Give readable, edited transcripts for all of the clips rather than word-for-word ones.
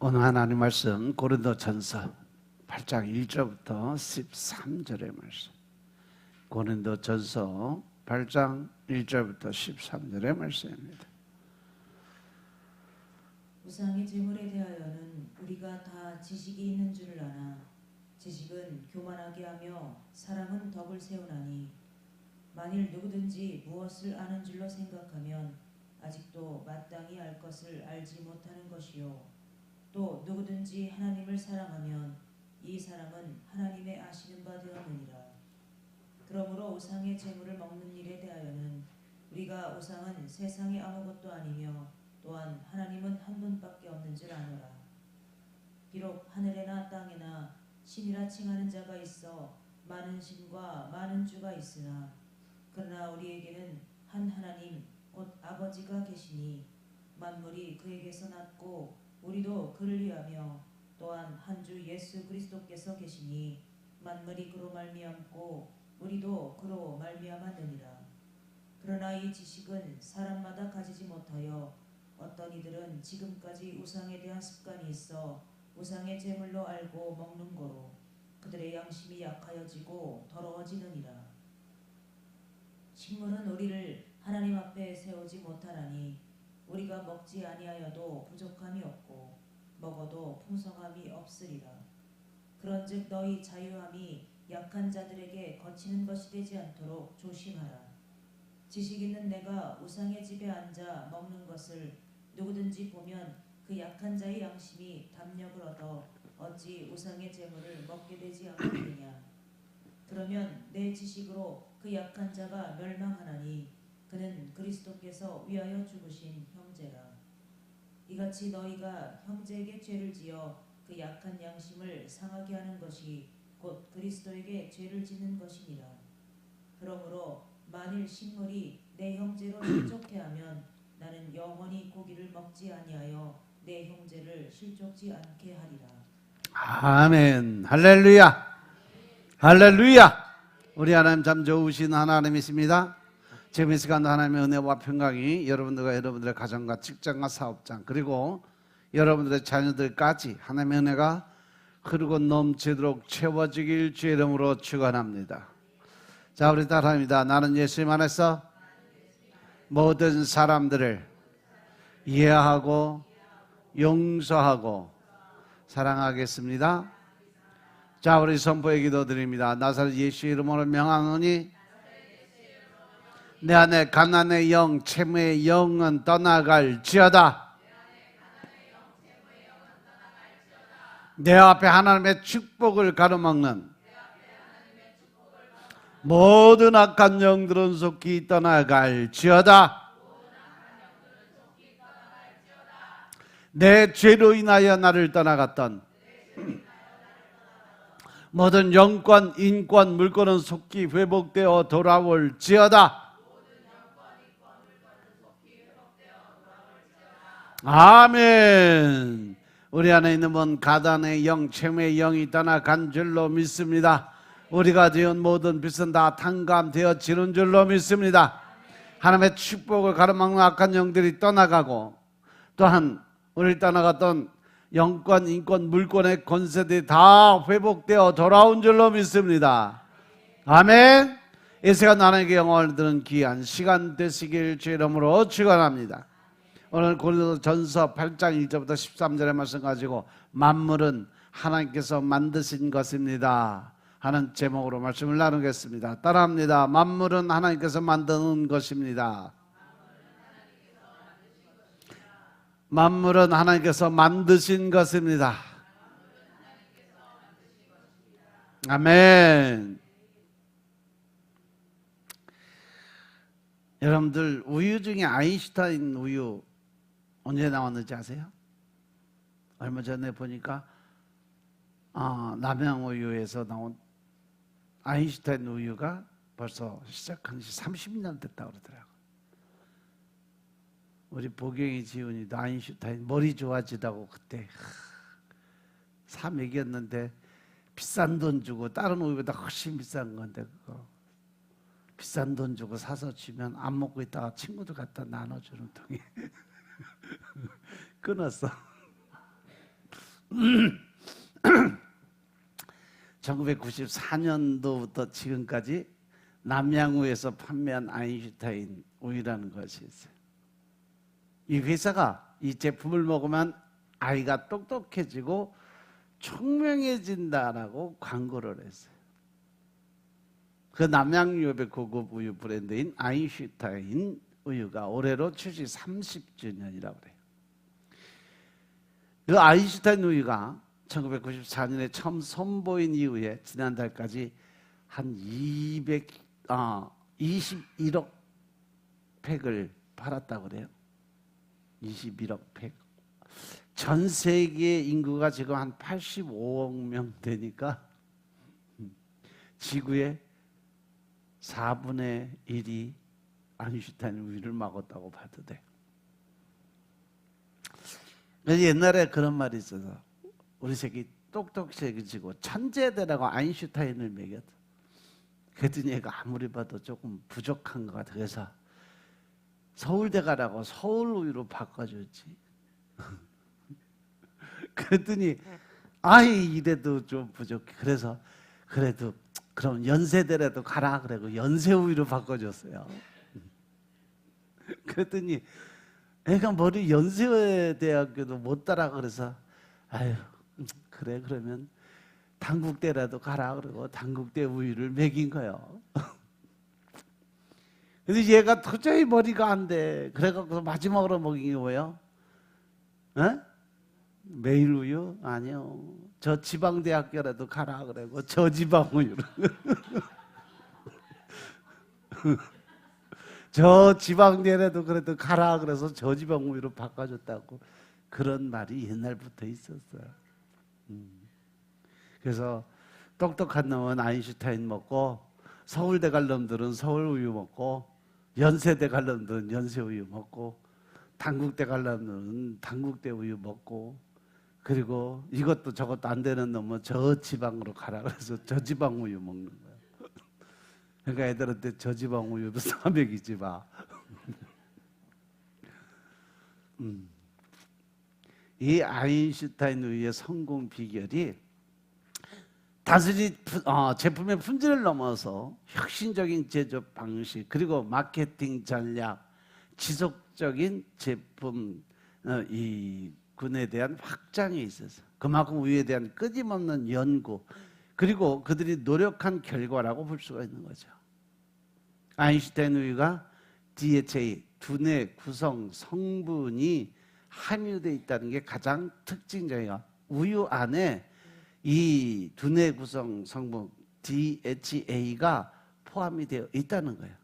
오늘 하나님 말씀 고린도전서 8장 1절부터 13절의 말씀. 고린도전서 8장 1절부터 13절의 말씀입니다. 우상의 제물에 대하여는 우리가 다 지식이 있는 줄을 아나 지식은 교만하게 하며 사랑은 덕을 세우나니 만일 누구든지 무엇을 아는 줄로 생각하면 아직도 마땅히 알 것을 알지 못하는 것이요 또 누구든지 하나님을 사랑하면 이 사람은 하나님의 아시는 바 되었느니라. 그러므로 우상의 제물을 먹는 일에 대하여는 우리가 우상은 세상에 아무것도 아니며 또한 하나님은 한 분밖에 없는 줄 아노라. 비록 하늘에나 땅에나 신이라 칭하는 자가 있어 많은 신과 많은 주가 있으나 그러나 우리에게는 한 하나님 곧 아버지가 계시니 만물이 그에게서 났고 우리도 그를 위하며 또한 한 주 예수 그리스도께서 계시니 만물이 그로 말미암고 우리도 그로 말미암았느니라. 그러나 이 지식은 사람마다 가지지 못하여 어떤 이들은 지금까지 우상에 대한 습관이 있어 우상의 제물로 알고 먹는 거로 그들의 양심이 약하여지고 더러워지느니라. 식물은 우리를 하나님 앞에 세우지 못하나니 우리가 먹지 아니하여도 부족함이 없고 먹어도 풍성함이 없으리라. 그런즉 너희 자유함이 약한 자들에게 거치는 것이 되지 않도록 조심하라. 지식 있는 내가 우상의 집에 앉아 먹는 것을 누구든지 보면 그 약한 자의 양심이 담력을 얻어 어찌 우상의 제물을 먹게 되지 않겠느냐. 그러면 내 지식으로 그 약한 자가 멸망하나니 그는 그리스도께서 위하여 죽으신 형제라. 이같이 너희가 형제에게 죄를 지어 그 약한 양심을 상하게 하는 것이 곧 그리스도에게 죄를 짓는 것이니라. 그러므로 만일 식물이 내 형제로 실족해 하면 나는 영원히 고기를 먹지 아니하여 내 형제를 실족지 않게 하리라. 아멘. 할렐루야. 할렐루야. 우리 하나님 참 좋으신 하나님이십니다. 지금 이 시간도 하나님의 은혜와 평강이 여러분들의 가정과 직장과 사업장 그리고 여러분들의 자녀들까지 하나님의 은혜가 흐르고 넘치도록 채워지길 주의 이름으로 축원합니다. 자, 우리 따라합니다. 나는 예수님 안에서 모든 사람들을 이해하고 용서하고 사랑하겠습니다. 자, 우리 선포의 기도 드립니다. 나사렛 예수 이름으로 명하노니 내 안에 가난의 영, 채무의 영은 떠나갈지어다. 내 앞에 하나님의 축복을 가로막는 모든 악한 영들은 속히 떠나갈지어다. 내 죄로 인하여 나를 떠나갔던 모든 영권, 인권, 물권은 속히 회복되어 돌아올지어다. 아멘. 우리 안에 있는 분 가난의 영, 채무의 영이 떠나간 줄로 믿습니다. 우리가 지은 모든 빚은 다 탕감되어지는 줄로 믿습니다. 하나님의 축복을 가로막는 악한 영들이 떠나가고 또한 우리를 떠나갔던 영권, 인권, 물권의 권세들이 다 회복되어 돌아온 줄로 믿습니다. 아멘. 이 시간 하나님께 영광을 드리는 귀한 시간 되시길 주의 이름으로 축원합니다. 오늘 고린도전서 8장 1절부터 13절의 말씀 가지고 만물은 하나님께서 만드신 것입니다 하는 제목으로 말씀을 나누겠습니다. 따라합니다. 만물은 하나님께서 만드는 것입니다. 만물은 하나님께서 만드신 것입니다. 아멘. 여러분들 우유 중에 아인슈타인 우유 언제 나왔는지 아세요? 얼마 전에 보니까 남양우유에서 나온 아인슈타인 우유가 벌써 시작한 지 30년 됐다고 그러더라고요. 우리 보경이 지훈이도 아인슈타인 머리 좋아지다고 그때 사 먹였는데 비싼 돈 주고 다른 우유보다 훨씬 비싼 건데 그거 비싼 돈 주고 사서 주면 안 먹고 있다가 친구들 갖다 나눠주는 통에 끊었어. 1994년도부터 지금까지 남양우에서 판매한 아인슈타인 우유라는 것이 있어요. 이 회사가 이 제품을 먹으면 아이가 똑똑해지고 총명해진다라고 광고를 했어요. 그 남양유업의 고급 우유 브랜드인 아인슈타인 우유가 올해로 출시 30주년이라고 그래요. 그 아인슈타인 우유가 1994년에 처음 선보인 이후에 지난달까지 한 21억 팩을 팔았다고 그래요. 21억 팩. 전 세계 인구가 지금 한 85억 명 되니까 지구의 4분의 1이 아인슈타인 우유를 먹었다고 봐도 돼. 옛날에 그런 말이 있어서 우리 새끼 똑똑해지고 천재대라고 아인슈타인을 먹였다. 그랬더니 얘가 아무리 봐도 조금 부족한 것 같아. 그래서 서울대 가라고 서울 우유로 바꿔줬지. 그랬더니 아이 이래도 좀 부족해. 그래서 그래도 그럼 연세대라도 가라 그러고 연세 우유로 바꿔줬어요. 그랬더니 애가 머리 연세대학교도 못 따라 그래서 아유 그래 그러면 단국대라도 가라 그러고 단국대 우유를 먹인 거예요. 근데 얘가 도저히 머리가 안 돼. 그래갖고 마지막으로 먹인 게 뭐예요? 에? 매일 우유? 아니요. 저 지방대학교라도 가라 그러고 저지방 우유로. 저 지방대라도 그래도 가라 그래서 저지방 우유로 바꿔줬다고 그런 말이 옛날부터 있었어요. 그래서 똑똑한 놈은 아인슈타인 먹고 서울대 갈 놈들은 서울 우유 먹고 연세대 갈 놈들은 연세 우유 먹고 단국대 갈 놈들은 단국대 우유 먹고 그리고 이것도 저것도 안 되는 놈은 저 지방으로 가라 그래서 저 지방 우유 먹는 거야. 그러니까 애들한테 저 지방 우유도 싸먹이지 마. 이 아인슈타인 우유의 성공 비결이 단순히 제품의 품질을 넘어서 혁신적인 제조 방식 그리고 마케팅 전략, 지속적인 제품 이 군에 대한 확장에 있어서 그만큼 우유에 대한 끊임없는 연구 그리고 그들이 노력한 결과라고 볼 수가 있는 거죠. 아인슈타인 우유가 DHA 두뇌 구성 성분이 함유되어 있다는 게 가장 특징적이에요. 우유 안에 이 두뇌 구성 성분 DHA가 포함이 되어 있다는 거예요.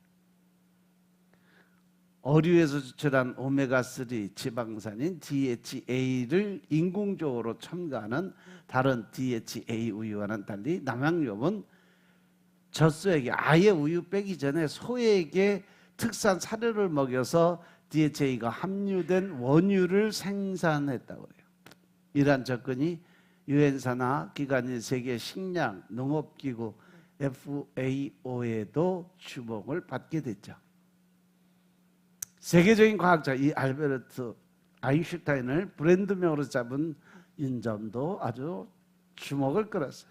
어류에서 추출한 오메가3 지방산인 DHA를 인공적으로 첨가하는 다른 DHA 우유와는 달리 남양유업은 젖소에게 아예 우유 빼기 전에 소에게 특산 사료를 먹여서 DHA가 함유된 원유를 생산했다고 해요. 이러한 접근이 유엔사나 기관인 세계 식량 농업기구 FAO에도 주목을 받게 됐죠. 세계적인 과학자 이 알베르트 아인슈타인을 브랜드명으로 잡은 인점도 아주 주목을 끌었어요.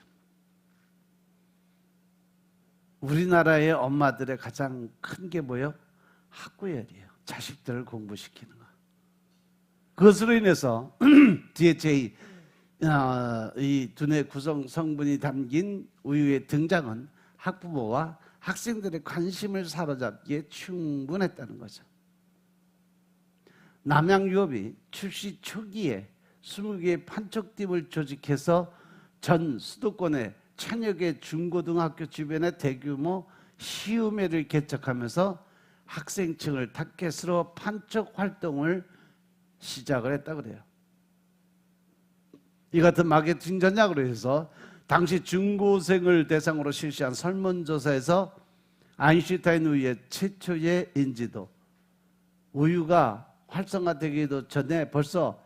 우리나라의 엄마들의 가장 큰 게 뭐예요? 학구열이에요. 자식들을 공부시키는 거. 그것으로 인해서 DHA 이 두뇌 구성 성분이 담긴 우유의 등장은 학부모와 학생들의 관심을 사로잡기에 충분했다는 거죠. 남양유업이 출시 초기에 20개의 판촉팀을 조직해서 전 수도권의 1000여 개 중고등학교 주변에 대규모 시음회를 개척하면서 학생층을 타겟으로 판촉 활동을 시작을 했다고 그래요. 이 같은 마케팅 전략으로 해서 당시 중고생을 대상으로 실시한 설문조사에서 아인슈타인 우유의 최초의 인지도, 우유가 활성화되기도 전에 벌써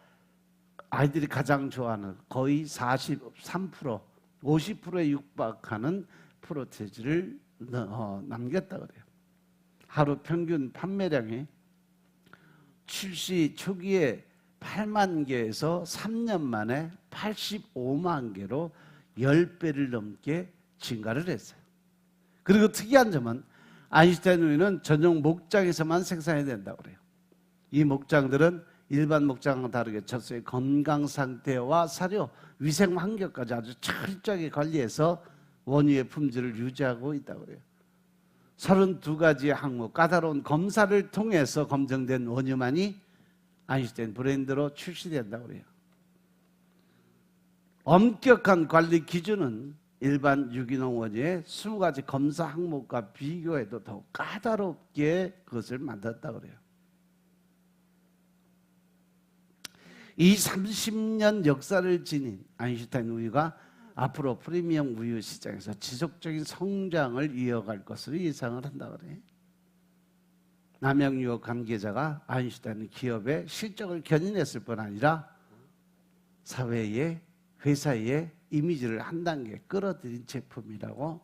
아이들이 가장 좋아하는 거의 43%, 50%에 육박하는 프로테이지를 남겼다고 그래요. 하루 평균 판매량이 출시 초기에 8만 개에서 3년 만에 85만 개로 10배를 넘게 증가를 했어요. 그리고 특이한 점은 아인슈타인 우유는 전용 목장에서만 생산해야 된다고 그래요. 이 목장들은 일반 목장과 다르게 젖소의 건강 상태와 사료, 위생 환경까지 아주 철저하게 관리해서 원유의 품질을 유지하고 있다고 그래요. 32가지의 항목, 까다로운 검사를 통해서 검증된 원유만이 아인슈타인 브랜드로 출시된다고 그래요. 엄격한 관리 기준은 일반 유기농 원유의 20가지 검사 항목과 비교해도 더욱 까다롭게 그것을 만들었다고 그래요. 이 30년 역사를 지닌 아인슈타인 우유가 앞으로 프리미엄 우유 시장에서 지속적인 성장을 이어갈 것으로 예상을 한다고 그래요. 남양유업 관계자가 아인슈타인 기업의 실적을 견인했을 뿐 아니라 사회에, 회사의 이미지를 한 단계 끌어들인 제품이라고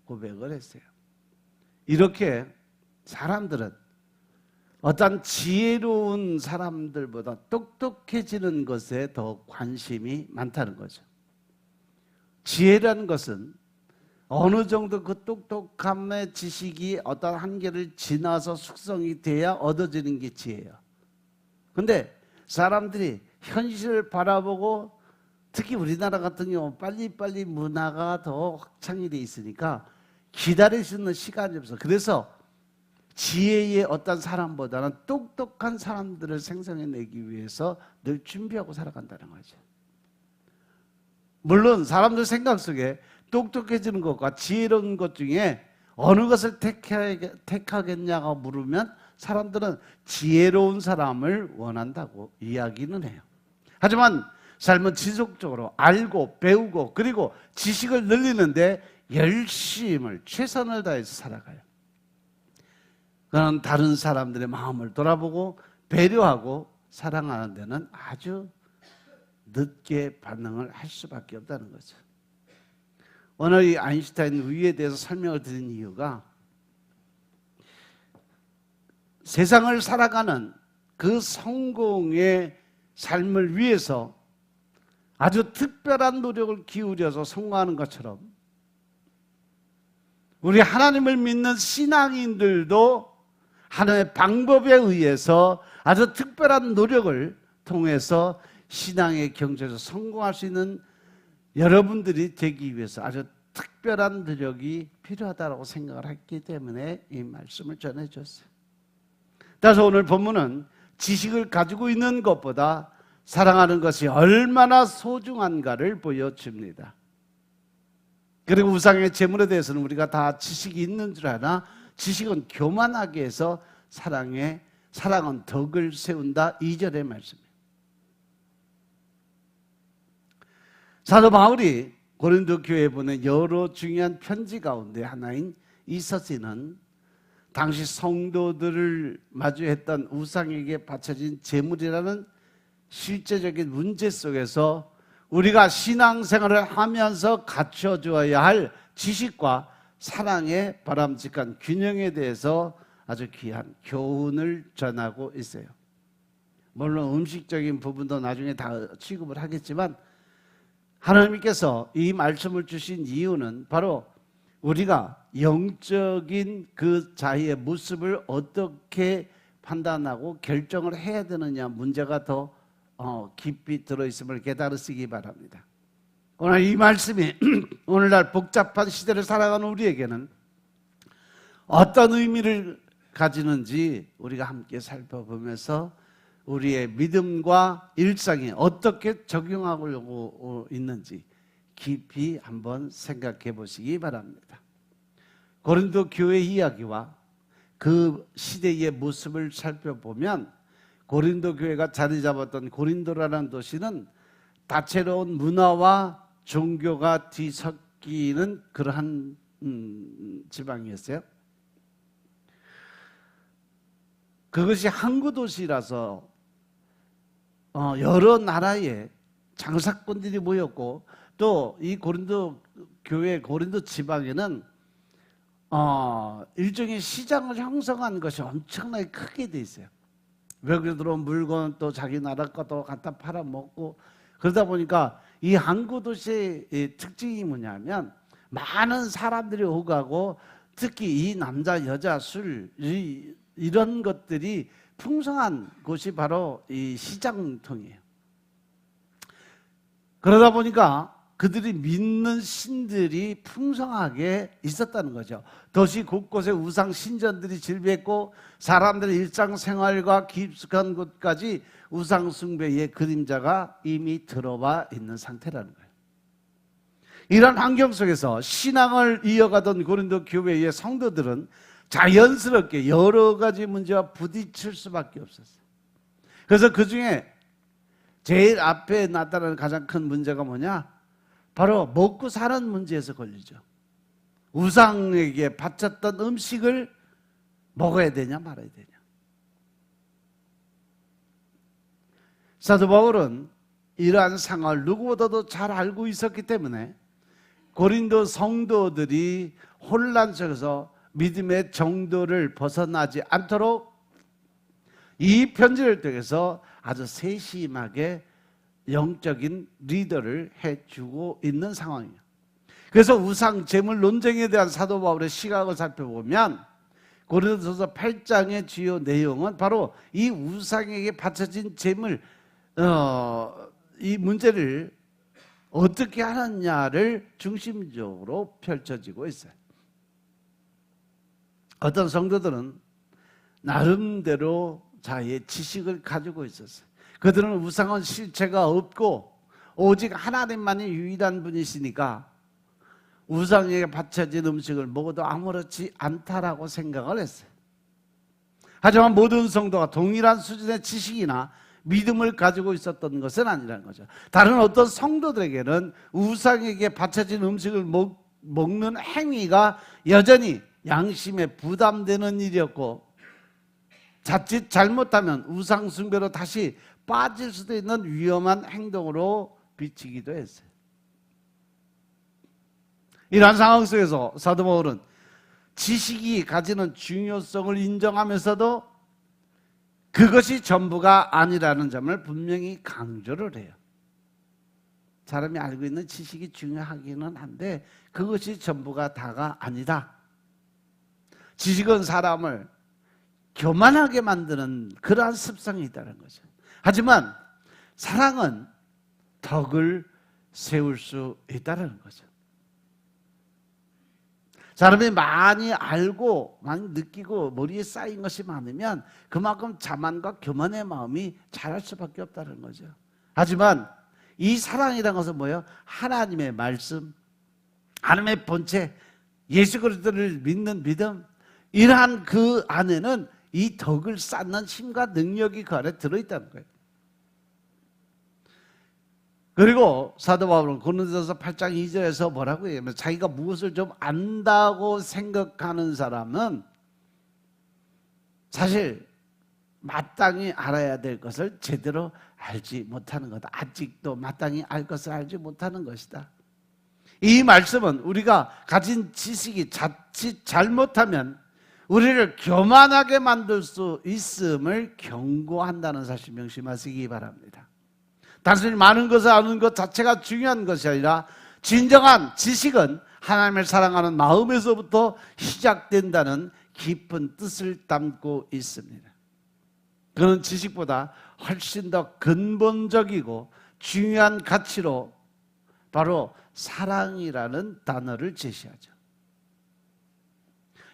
고백을 했어요. 이렇게 사람들은 어떤 지혜로운 사람들보다 똑똑해지는 것에 더 관심이 많다는 거죠. 지혜라는 것은 어느 정도 그 똑똑함의 지식이 어떤 한계를 지나서 숙성이 돼야 얻어지는 게 지혜예요. 근데 사람들이 현실을 바라보고 특히 우리나라 같은 경우 빨리빨리 문화가 더 확장이 돼 있으니까 기다릴 수 있는 시간이 없어. 그래서 지혜의 어떤 사람보다는 똑똑한 사람들을 생성해내기 위해서 늘 준비하고 살아간다는 거죠. 물론 사람들 생각 속에 똑똑해지는 것과 지혜로운 것 중에 어느 것을 택하겠냐고 물으면 사람들은 지혜로운 사람을 원한다고 이야기는 해요. 하지만 삶은 지속적으로 알고 배우고 그리고 지식을 늘리는데 열심을 최선을 다해서 살아가요. 그는 다른 사람들의 마음을 돌아보고 배려하고 사랑하는 데는 아주 늦게 반응을 할 수밖에 없다는 거죠. 오늘 이 아인슈타인 우유에 대해서 설명을 드린 이유가 세상을 살아가는 그 성공의 삶을 위해서 아주 특별한 노력을 기울여서 성공하는 것처럼 우리 하나님을 믿는 신앙인들도 하나님의 방법에 의해서 아주 특별한 노력을 통해서 신앙의 경제에서 성공할 수 있는 여러분들이 되기 위해서 아주 특별한 노력이 필요하다고 생각을 했기 때문에 이 말씀을 전해줬어요. 따라서 오늘 본문은 지식을 가지고 있는 것보다 사랑하는 것이 얼마나 소중한가를 보여줍니다. 그리고 우상의 재물에 대해서는 우리가 다 지식이 있는 줄 아나 지식은 교만하게 해서 사랑은 덕을 세운다. 2절의 말씀입니다. 사도 바울이 고린도 교회에 보낸 여러 중요한 편지 가운데 하나인 이 서신은 당시 성도들을 마주했던 우상에게 바쳐진 재물이라는 실제적인 문제 속에서 우리가 신앙생활을 하면서 갖춰줘야 할 지식과 사랑의 바람직한 균형에 대해서 아주 귀한 교훈을 전하고 있어요. 물론 음식적인 부분도 나중에 다 취급을 하겠지만 하나님께서 이 말씀을 주신 이유는 바로 우리가 영적인 그 자의 모습을 어떻게 판단하고 결정을 해야 되느냐 문제가 더 깊이 들어있음을 깨달으시기 바랍니다. 오늘 이 말씀이 오늘날 복잡한 시대를 살아가는 우리에게는 어떤 의미를 가지는지 우리가 함께 살펴보면서 우리의 믿음과 일상에 어떻게 적용하고 있는지 깊이 한번 생각해 보시기 바랍니다. 고린도 교회 이야기와 그 시대의 모습을 살펴보면 고린도 교회가 자리 잡았던 고린도라는 도시는 다채로운 문화와 종교가 뒤섞이는 그러한 지방이었어요. 그것이 항구 도시라서 여러 나라의 장사꾼들이 모였고 또 이 고린도 교회 고린도 지방에는 일종의 시장을 형성한 것이 엄청나게 크게 돼 있어요. 외국에 들어온 물건 또 자기 나라 것도 갖다 팔아먹고, 그러다 보니까 이 항구 도시의 특징이 뭐냐면 많은 사람들이 오가고, 특히 이 남자 여자 술 이런 것들이 풍성한 곳이 바로 이 시장통이에요. 그러다 보니까 그들이 믿는 신들이 풍성하게 있었다는 거죠. 도시 곳곳에 우상 신전들이 질비했고, 사람들의 일상생활과 깊숙한 곳까지 우상 숭배의 그림자가 이미 들어와 있는 상태라는 거예요. 이런 환경 속에서 신앙을 이어가던 고린도 교회의 성도들은 자연스럽게 여러 가지 문제와 부딪힐 수밖에 없었어요. 그래서 그 중에 제일 앞에 나타나는 가장 큰 문제가 뭐냐? 바로 먹고 사는 문제에서 걸리죠. 우상에게 바쳤던 음식을 먹어야 되냐 말아야 되냐. 사도 바울은 이러한 상황을 누구보다도 잘 알고 있었기 때문에 고린도 성도들이 혼란 속에서 믿음의 정도를 벗어나지 않도록 이 편지를 통해서 아주 세심하게 영적인 리더를 해주고 있는 상황이에요. 그래서 우상 제물 논쟁에 대한 사도 바울의 시각을 살펴보면 고린도서 8장의 주요 내용은 바로 이 우상에게 바쳐진 제물, 이 문제를 어떻게 하느냐를 중심적으로 펼쳐지고 있어요. 어떤 성도들은 나름대로 자기의 지식을 가지고 있었어요. 그들은 우상은 실체가 없고 오직 하나님만이 유일한 분이시니까 우상에게 바쳐진 음식을 먹어도 아무렇지 않다라고 생각을 했어요. 하지만 모든 성도가 동일한 수준의 지식이나 믿음을 가지고 있었던 것은 아니라는 거죠. 다른 어떤 성도들에게는 우상에게 바쳐진 음식을 먹는 행위가 여전히 양심에 부담되는 일이었고, 자칫 잘못하면 우상 숭배로 다시 빠질 수도 있는 위험한 행동으로 비치기도 했어요. 이러한 상황 속에서 사도 바울은 지식이 가지는 중요성을 인정하면서도 그것이 전부가 아니라는 점을 분명히 강조를 해요. 사람이 알고 있는 지식이 중요하기는 한데 그것이 전부가 다가 아니다. 지식은 사람을 교만하게 만드는 그러한 습성이 있다는 거죠. 하지만 사랑은 덕을 세울 수 있다는 거죠. 사람이 많이 알고 많이 느끼고 머리에 쌓인 것이 많으면 그만큼 자만과 교만의 마음이 자랄 수밖에 없다는 거죠. 하지만 이 사랑이라는 것은 뭐예요? 하나님의 말씀, 하나님의 본체, 예수 그리스도를 믿는 믿음, 이러한 그 안에는 이 덕을 쌓는 힘과 능력이 그 안에 들어있다는 거예요. 그리고 사도 바울은 고린도서 8장 2절에서 뭐라고 얘기하면, 자기가 무엇을 좀 안다고 생각하는 사람은 사실 마땅히 알아야 될 것을 제대로 알지 못하는 거다. 아직도 마땅히 알 것을 알지 못하는 것이다. 이 말씀은 우리가 가진 지식이 자칫 잘못하면 우리를 교만하게 만들 수 있음을 경고한다는 사실 명심하시기 바랍니다. 단순히 많은 것을 아는 것 자체가 중요한 것이 아니라 진정한 지식은 하나님을 사랑하는 마음에서부터 시작된다는 깊은 뜻을 담고 있습니다. 그는 지식보다 훨씬 더 근본적이고 중요한 가치로 바로 사랑이라는 단어를 제시하죠.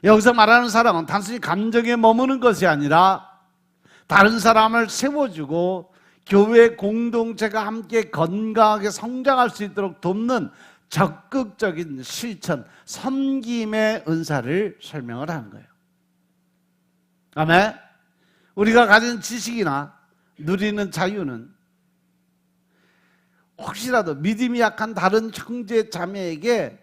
여기서 말하는 사랑은 단순히 감정에 머무는 것이 아니라 다른 사람을 세워주고 교회 공동체가 함께 건강하게 성장할 수 있도록 돕는 적극적인 실천, 섬김의 은사를 설명을 하는 거예요. 아멘. 우리가 가진 지식이나 누리는 자유는 혹시라도 믿음이 약한 다른 형제 자매에게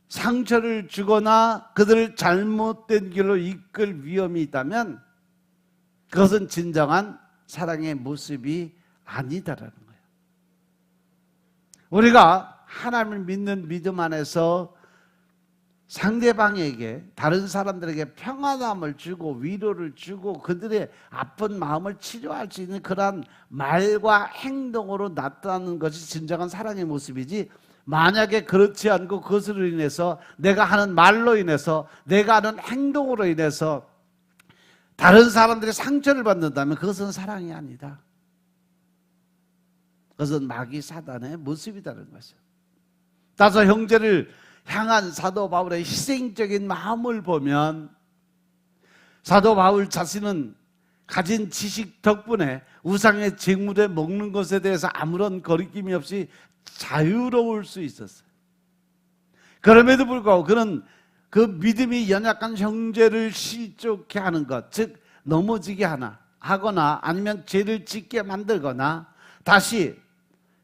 상처를 주거나 그들을 잘못된 길로 이끌 위험이 있다면 그것은 진정한 사랑의 모습이 아니다라는 거예요. 우리가 하나님을 믿는 믿음 안에서 상대방에게, 다른 사람들에게 평안함을 주고 위로를 주고 그들의 아픈 마음을 치료할 수 있는 그러한 말과 행동으로 나타나는 것이 진정한 사랑의 모습이지, 만약에 그렇지 않고 그것으로 인해서 내가 하는 말로 인해서 내가 하는 행동으로 인해서 다른 사람들이 상처를 받는다면 그것은 사랑이 아니다. 그것은 마귀 사단의 모습이라는 것이죠. 따라서 형제를 향한 사도 바울의 희생적인 마음을 보면 사도 바울 자신은 가진 지식 덕분에 우상의 제물에 먹는 것에 대해서 아무런 거리낌이 없이 자유로울 수 있었어요. 그럼에도 불구하고 그는 그 믿음이 연약한 형제를 실족케 하는 것, 즉 넘어지게 하거나 아니면 죄를 짓게 만들거나 다시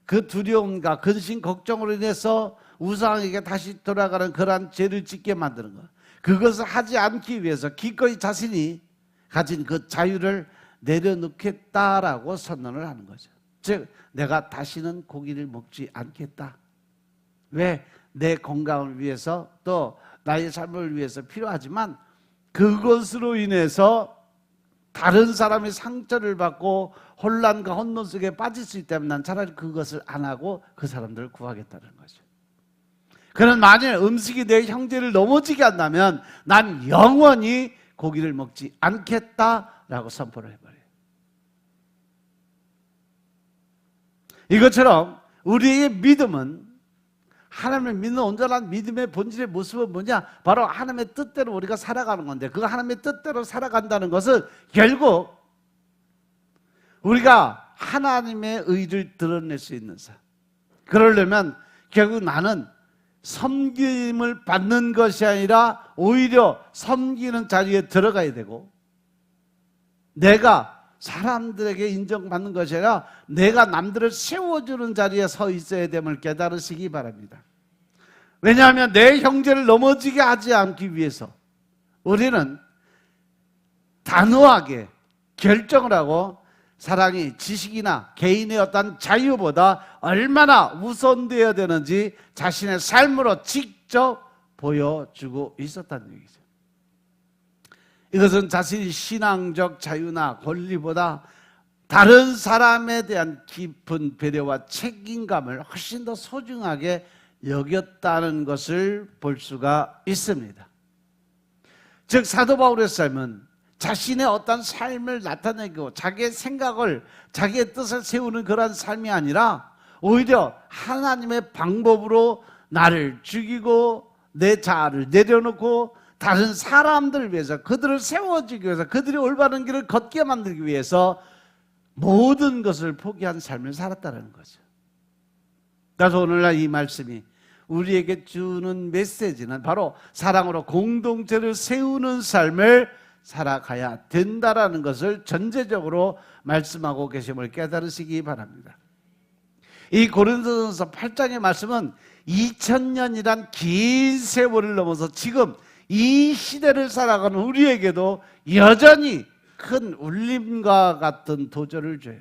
그 두려움과 근심 걱정으로 인해서 우상에게 다시 돌아가는 그러한 죄를 짓게 만드는 것, 그것을 하지 않기 위해서 기꺼이 자신이 가진 그 자유를 내려놓겠다라고 선언을 하는 거죠. 즉 내가 다시는 고기를 먹지 않겠다. 왜? 내 건강을 위해서 또 나의 삶을 위해서 필요하지만 그것으로 인해서 다른 사람의 상처를 받고 혼란과 혼돈 속에 빠질 수 있다면 난 차라리 그것을 안 하고 그 사람들을 구하겠다는 거죠. 그는 만일 음식이 내 형제를 넘어지게 한다면 난 영원히 고기를 먹지 않겠다라고 선포를 해버려요. 이것처럼 우리의 믿음은, 하나님을 믿는 온전한 믿음의 본질의 모습은 뭐냐? 바로 하나님의 뜻대로 우리가 살아가는 건데, 그 하나님의 뜻대로 살아간다는 것은 결국 우리가 하나님의 의를 드러낼 수 있는 삶. 그러려면 결국 나는 섬김을 받는 것이 아니라 오히려 섬기는 자리에 들어가야 되고, 내가 사람들에게 인정받는 것이 아니라 내가 남들을 세워주는 자리에 서 있어야 됨을 깨달으시기 바랍니다. 왜냐하면 내 형제를 넘어지게 하지 않기 위해서 우리는 단호하게 결정을 하고 사랑이 지식이나 개인의 어떤 자유보다 얼마나 우선되어야 되는지 자신의 삶으로 직접 보여주고 있었다는 얘기죠. 이것은 자신의 신앙적 자유나 권리보다 다른 사람에 대한 깊은 배려와 책임감을 훨씬 더 소중하게 여겼다는 것을 볼 수가 있습니다. 즉 사도 바울의 삶은 자신의 어떤 삶을 나타내고 자기의 생각을, 자기의 뜻을 세우는 그런 삶이 아니라 오히려 하나님의 방법으로 나를 죽이고 내 자아를 내려놓고 다른 사람들을 위해서, 그들을 세워주기 위해서, 그들이 올바른 길을 걷게 만들기 위해서 모든 것을 포기한 삶을 살았다는 거죠. 그래서 오늘날 이 말씀이 우리에게 주는 메시지는 바로 사랑으로 공동체를 세우는 삶을 살아가야 된다라는 것을 전제적으로 말씀하고 계심을 깨달으시기 바랍니다. 이 고린도전서 8장의 말씀은 2000년이란 긴 세월을 넘어서 지금 이 시대를 살아가는 우리에게도 여전히 큰 울림과 같은 도전을 줘요.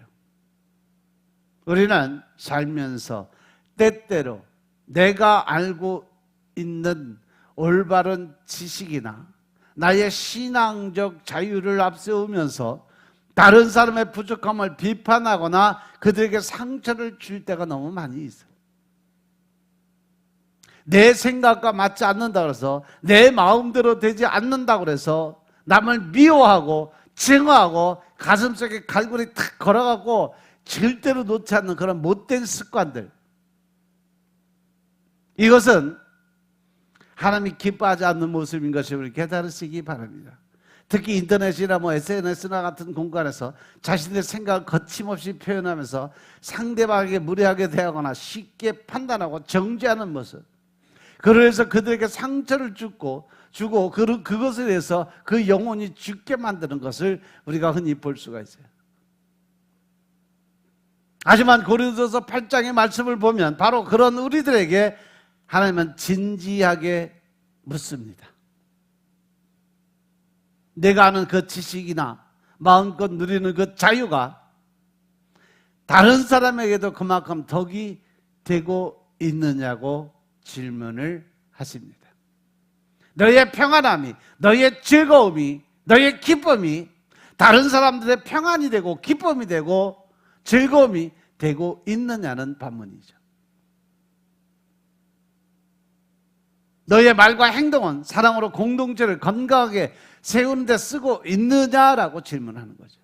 우리는 살면서 때때로 내가 알고 있는 올바른 지식이나 나의 신앙적 자유를 앞세우면서 다른 사람의 부족함을 비판하거나 그들에게 상처를 줄 때가 너무 많이 있어요. 내 생각과 맞지 않는다고 해서, 내 마음대로 되지 않는다고 해서 남을 미워하고 증오하고 가슴속에 갈고리 탁 걸어가고 절대로 놓지 않는 그런 못된 습관들, 이것은 하나님이 기뻐하지 않는 모습인 것을 깨달으시기 바랍니다. 특히 인터넷이나 SNS나 같은 공간에서 자신의 생각을 거침없이 표현하면서 상대방에게 무례하게 대하거나 쉽게 판단하고 정죄하는 모습, 그래서 그들에게 상처를 주고 그것에 대해서 그 영혼이 죽게 만드는 것을 우리가 흔히 볼 수가 있어요. 하지만 고린도서 8장의 말씀을 보면 바로 그런 우리들에게 하나님은 진지하게 묻습니다. 내가 아는 그 지식이나 마음껏 누리는 그 자유가 다른 사람에게도 그만큼 덕이 되고 있느냐고 질문을 하십니다. 너의 평안함이, 너의 즐거움이, 너의 기쁨이 다른 사람들의 평안이 되고 기쁨이 되고 즐거움이 되고 있느냐는 반문이죠. 너의 말과 행동은 사랑으로 공동체를 건강하게 세우는 데 쓰고 있느냐라고 질문하는 거죠.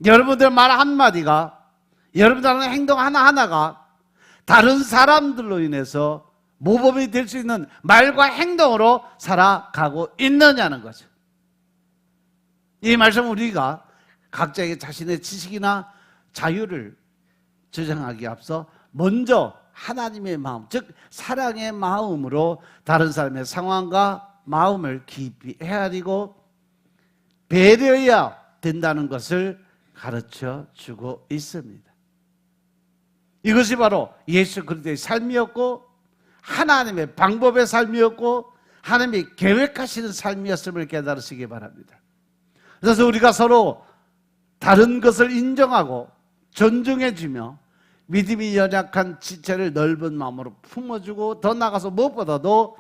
여러분들 말 한마디가, 여러분들의 행동 하나하나가 다른 사람들로 인해서 모범이 될 수 있는 말과 행동으로 살아가고 있느냐는 거죠. 이 말씀은 우리가 각자의 자신의 지식이나 자유를 주장하기에 앞서 먼저 하나님의 마음, 즉 사랑의 마음으로 다른 사람의 상황과 마음을 깊이 헤아리고 배려해야 된다는 것을 가르쳐 주고 있습니다. 이것이 바로 예수 그리스도의 삶이었고 하나님의 방법의 삶이었고 하나님이 계획하시는 삶이었음을 깨달으시기 바랍니다. 그래서 우리가 서로 다른 것을 인정하고 존중해주며 믿음이 연약한 지체를 넓은 마음으로 품어주고 더 나아가서 무엇보다도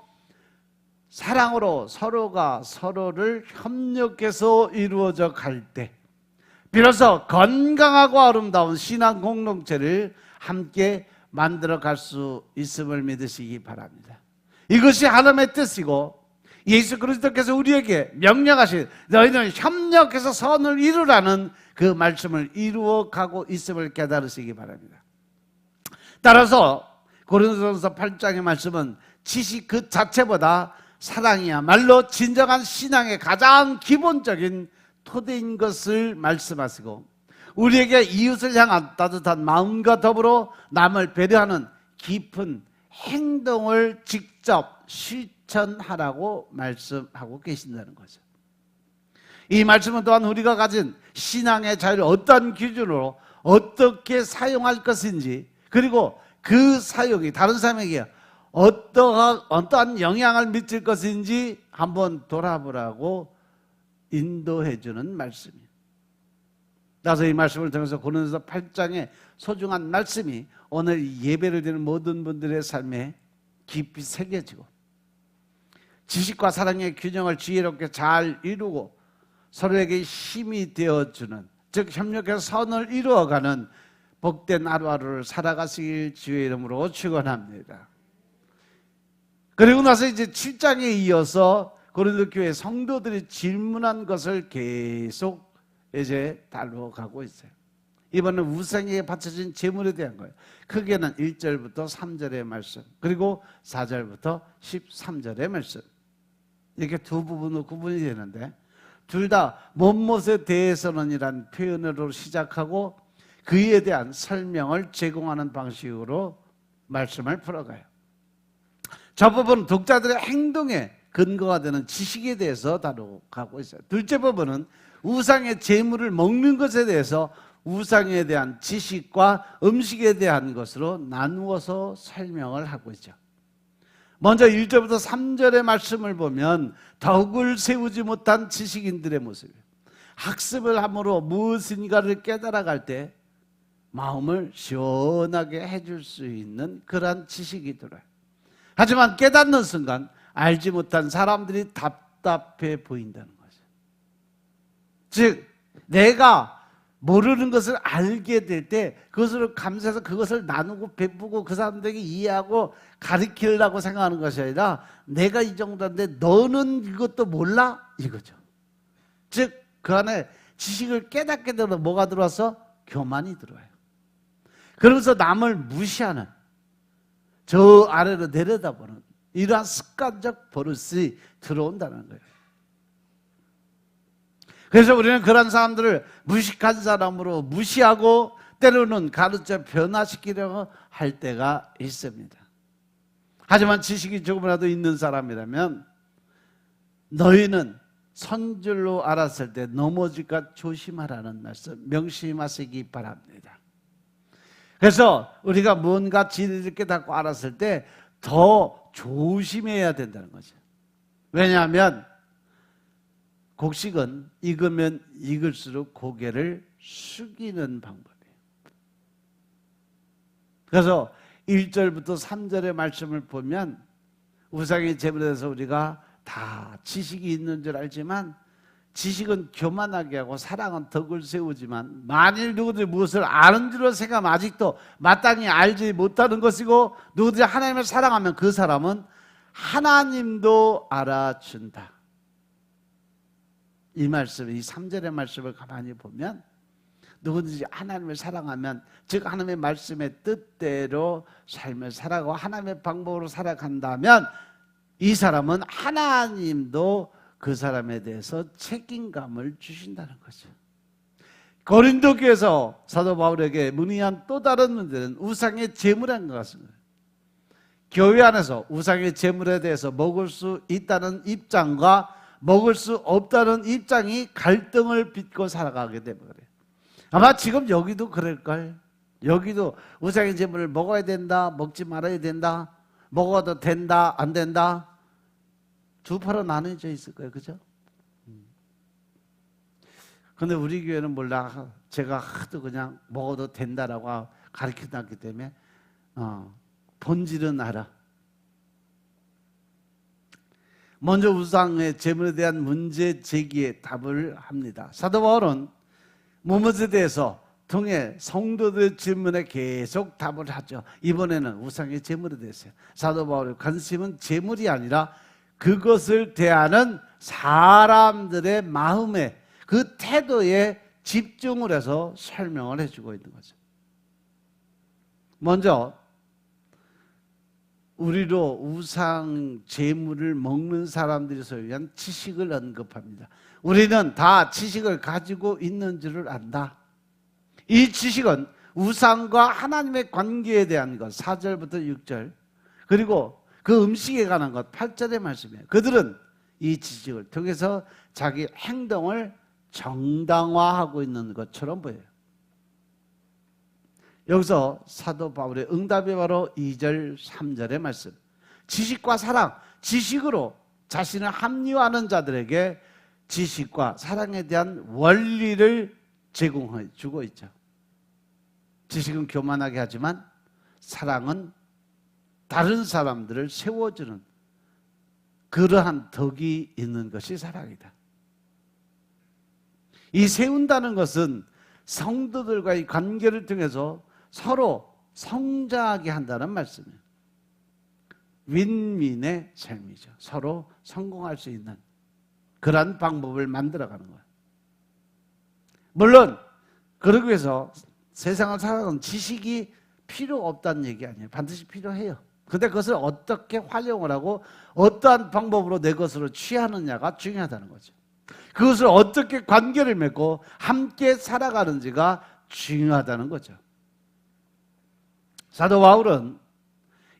사랑으로 서로가 서로를 협력해서 이루어져 갈 때 비로소 건강하고 아름다운 신앙 공동체를 함께 만들어 갈 수 있음을 믿으시기 바랍니다. 이것이 하나님의 뜻이고 예수 그리스도께서 우리에게 명령하신 너희는 협력해서 선을 이루라는 그 말씀을 이루어 가고 있음을 깨달으시기 바랍니다. 따라서 고린도전서 8장의 말씀은 지식 그 자체보다 사랑이야말로 진정한 신앙의 가장 기본적인 토대인 것을 말씀하시고 우리에게 이웃을 향한 따뜻한 마음과 더불어 남을 배려하는 깊은 행동을 직접 실천하라고 말씀하고 계신다는 거죠. 이 말씀은 또한 우리가 가진 신앙의 자유를 어떤 기준으로 어떻게 사용할 것인지 그리고 그 사용이 다른 사람에게 어떠한 영향을 미칠 것인지 한번 돌아보라고 인도해 주는 말씀이에요. 따라서 이 말씀을 통해서 고린도서 8장의 소중한 말씀이 오늘 예배를 드리는 모든 분들의 삶에 깊이 새겨지고 지식과 사랑의 균형을 지혜롭게 잘 이루고 서로에게 힘이 되어주는, 즉 협력해서 선을 이루어가는 복된 하루하루를 살아가시길 주의 이름으로 축원합니다. 그리고 나서 이제 7장에 이어서 고린도 교회 성도들이 질문한 것을 계속 이제 다뤄가고 있어요. 이번엔 우상에게 바쳐진 제물에 대한 거예요. 크게는 1절부터 3절의 말씀, 그리고 4절부터 13절의 말씀, 이렇게 두 부분으로 구분이 되는데 둘 다 못못에 대해서는이란 표현으로 시작하고 그에 대한 설명을 제공하는 방식으로 말씀을 풀어가요. 첫 부분은 독자들의 행동에 근거가 되는 지식에 대해서 다루고 있어요. 둘째 부분은 우상의 제물을 먹는 것에 대해서 우상에 대한 지식과 음식에 대한 것으로 나누어서 설명을 하고 있죠. 먼저 1절부터 3절의 말씀을 보면 덕을 세우지 못한 지식인들의 모습이에요. 학습을 함으로 무엇인가를 깨달아갈 때 마음을 시원하게 해줄 수 있는 그러한 지식이 들어요. 하지만 깨닫는 순간 알지 못한 사람들이 답답해 보인다는 거죠. 즉 내가 모르는 것을 알게 될 때 그것으로 감사해서 그것을 나누고 베푸고 그 사람들에게 이해하고 가르치려고 생각하는 것이 아니라 내가 이 정도인데 너는 이것도 몰라? 이거죠. 즉 그 안에 지식을 깨닫게 되면 뭐가 들어와서? 교만이 들어와요. 그러면서 남을 무시하는, 저 아래로 내려다보는 이러한 습관적 버릇이 들어온다는 거예요. 그래서 우리는 그런 사람들을 무식한 사람으로 무시하고 때로는 가르쳐 변화시키려고 할 때가 있습니다. 하지만 지식이 조금이라도 있는 사람이라면 너희는 선줄로 알았을 때 넘어질까 조심하라는 말씀 명심하시기 바랍니다. 그래서 우리가 뭔가 진리를 깨닫고 알았을 때 더 조심해야 된다는 거죠. 왜냐하면 곡식은 익으면 익을수록 고개를 숙이는 방법이에요. 그래서 1절부터 3절의 말씀을 보면 우상의 제물에 대해서 우리가 다 지식이 있는 줄 알지만 지식은 교만하게 하고 사랑은 덕을 세우지만 만일 누구들이 무엇을 아는 줄로 생각하면 아직도 마땅히 알지 못하는 것이고 누구들이 하나님을 사랑하면 그 사람은 하나님도 알아준다. 이 말씀, 이 3절의 말씀을 가만히 보면 누구든지 하나님을 사랑하면 즉 하나님의 말씀의 뜻대로 삶을 살아가고 하나님의 방법으로 살아간다면 이 사람은 하나님도 그 사람에 대해서 책임감을 주신다는 거죠. 고린도 교회에서 사도 바울에게 문의한 또 다른 문제는 우상의 제물인 것 같습니다. 교회 안에서 우상의 제물에 대해서 먹을 수 있다는 입장과 먹을 수 없다는 입장이 갈등을 빚고 살아가게 되면 그래요. 아마 지금 여기도 그럴걸. 여기도 우상의 제물을 먹어야 된다, 먹지 말아야 된다, 먹어도 된다, 안 된다. 두 파로 나눠져 있을 거예요. 그죠? 근데 우리 교회는 몰라. 제가 하도 그냥 먹어도 된다라고 가르쳐놨기 때문에 본질은 알아. 먼저 우상의 제물에 대한 문제 제기에 답을 합니다. 사도 바울은 무엇에 대해서 통해 성도들의 질문에 계속 답을 하죠. 이번에는 우상의 제물에 대해서요. 사도 바울의 관심은 제물이 아니라 그것을 대하는 사람들의 마음에 그 태도에 집중을 해서 설명을 해주고 있는 거죠. 먼저 우리로 우상 제물을 먹는 사람들이 소유한 지식을 언급합니다. 우리는 다 지식을 가지고 있는 줄을 안다. 이 지식은 우상과 하나님의 관계에 대한 것 4절부터 6절 그리고 그 음식에 관한 것 8절의 말씀이에요. 그들은 이 지식을 통해서 자기 행동을 정당화하고 있는 것처럼 보여요. 여기서 사도 바울의 응답이 바로 2절 3절의 말씀. 지식과 사랑, 지식으로 자신을 합리화하는 자들에게 지식과 사랑에 대한 원리를 제공해 주고 있죠. 지식은 교만하게 하지만 사랑은 다른 사람들을 세워주는 그러한 덕이 있는 것이 사랑이다. 이 세운다는 것은 성도들과의 관계를 통해서 서로 성장하게 한다는 말씀이에요. 윈윈의 삶이죠. 서로 성공할 수 있는 그러한 방법을 만들어가는 거예요. 물론 그러기 위해서 세상을 살아가는 지식이 필요 없다는 얘기 아니에요. 반드시 필요해요. 근데 그것을 어떻게 활용을 하고 어떠한 방법으로 내 것으로 취하느냐가 중요하다는 거죠. 그것을 어떻게 관계를 맺고 함께 살아가는지가 중요하다는 거죠. 사도 바울은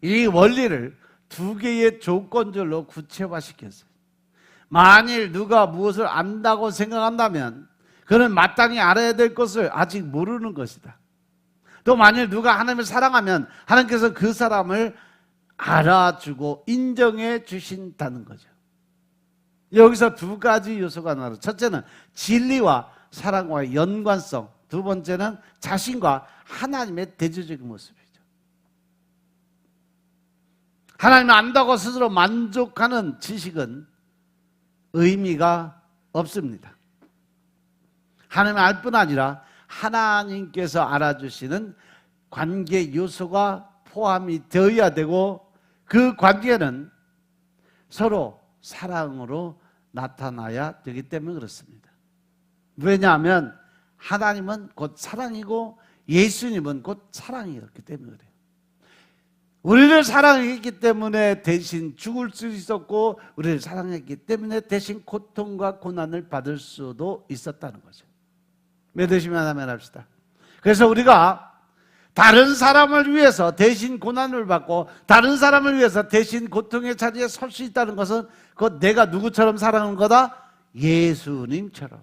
이 원리를 두 개의 조건절로 구체화시켰어요. 만일 누가 무엇을 안다고 생각한다면 그는 마땅히 알아야 될 것을 아직 모르는 것이다. 또 만일 누가 하나님을 사랑하면 하나님께서 그 사람을 알아주고 인정해 주신다는 거죠. 여기서 두 가지 요소가 나와요. 첫째는 진리와 사랑과의 연관성, 두 번째는 자신과 하나님의 대조적인 모습이죠. 하나님을 안다고 스스로 만족하는 지식은 의미가 없습니다. 하나님을 알 뿐 아니라 하나님께서 알아주시는 관계 요소가 포함이 되어야 되고 그 관계는 서로 사랑으로 나타나야 되기 때문에 그렇습니다. 왜냐하면 하나님은 곧 사랑이고 예수님은 곧 사랑이었기 때문에 그래요. 우리를 사랑했기 때문에 대신 죽을 수 있었고 우리를 사랑했기 때문에 대신 고통과 고난을 받을 수도 있었다는 거죠. 믿으시면 아멘 합시다. 그래서 우리가 다른 사람을 위해서 대신 고난을 받고 다른 사람을 위해서 대신 고통의 자리에 설 수 있다는 것은 그것 내가 누구처럼 사랑하는 거다? 예수님처럼.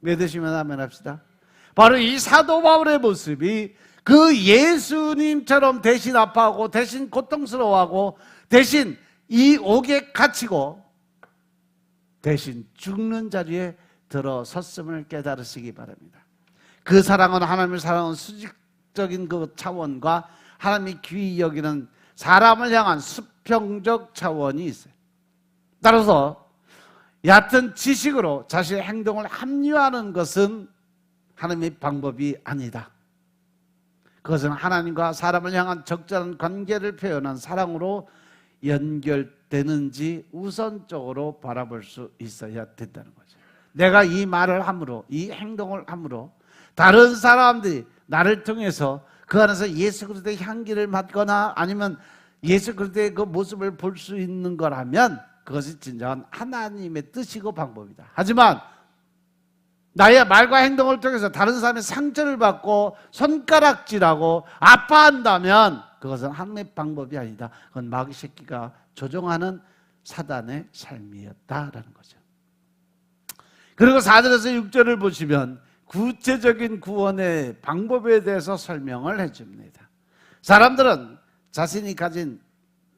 믿으시면 아멘 합시다. 바로 이 사도 바울의 모습이 그 예수님처럼 대신 아파하고 대신 고통스러워하고 대신 이 옥에 갇히고 대신 죽는 자리에 들어섰음을 깨달으시기 바랍니다. 그 사랑은 하나님을 사랑하는 수직적인 그 차원과 하나님이 귀히 여기는 사람을 향한 수평적 차원이 있어요. 따라서 얕은 지식으로 자신의 행동을 합리화하는 것은 하나님의 방법이 아니다. 그것은 하나님과 사람을 향한 적절한 관계를 표현한 사랑으로 연결되는지 우선적으로 바라볼 수 있어야 된다는 거죠. 내가 이 말을 함으로, 이 행동을 함으로 다른 사람들이 나를 통해서 그 안에서 예수 그리스도의 향기를 맡거나 아니면 예수 그리스도의 그 모습을 볼 수 있는 거라면 그것이 진정한 하나님의 뜻이고 방법이다. 하지만 나의 말과 행동을 통해서 다른 사람의 상처를 받고 손가락질하고 아파한다면 그것은 하나님의 방법이 아니다. 그건 마귀 새끼가 조종하는 사단의 삶이었다라는 거죠. 그리고 4절에서 6절을 보시면 구체적인 구원의 방법에 대해서 설명을 해줍니다. 사람들은 자신이 가진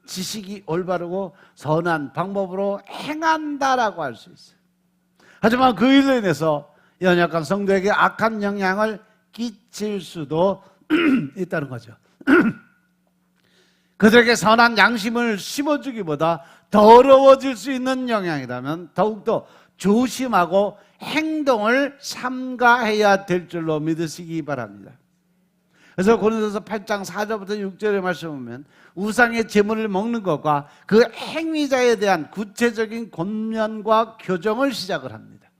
지식이 올바르고 선한 방법으로 행한다라고 할 수 있어요. 하지만 그 일로 인해서 연약한 성도에게 악한 영향을 끼칠 수도 있다는 거죠. 그들에게 선한 양심을 심어주기보다 더러워질 수 있는 영향이라면 더욱더 조심하고 행동을 삼가해야 될 줄로 믿으시기 바랍니다. 그래서 고린도서 8장 4절부터 6절의 말씀 보면 우상의 제물을 먹는 것과 그 행위자에 대한 구체적인 권면과 교정을 시작을 합니다.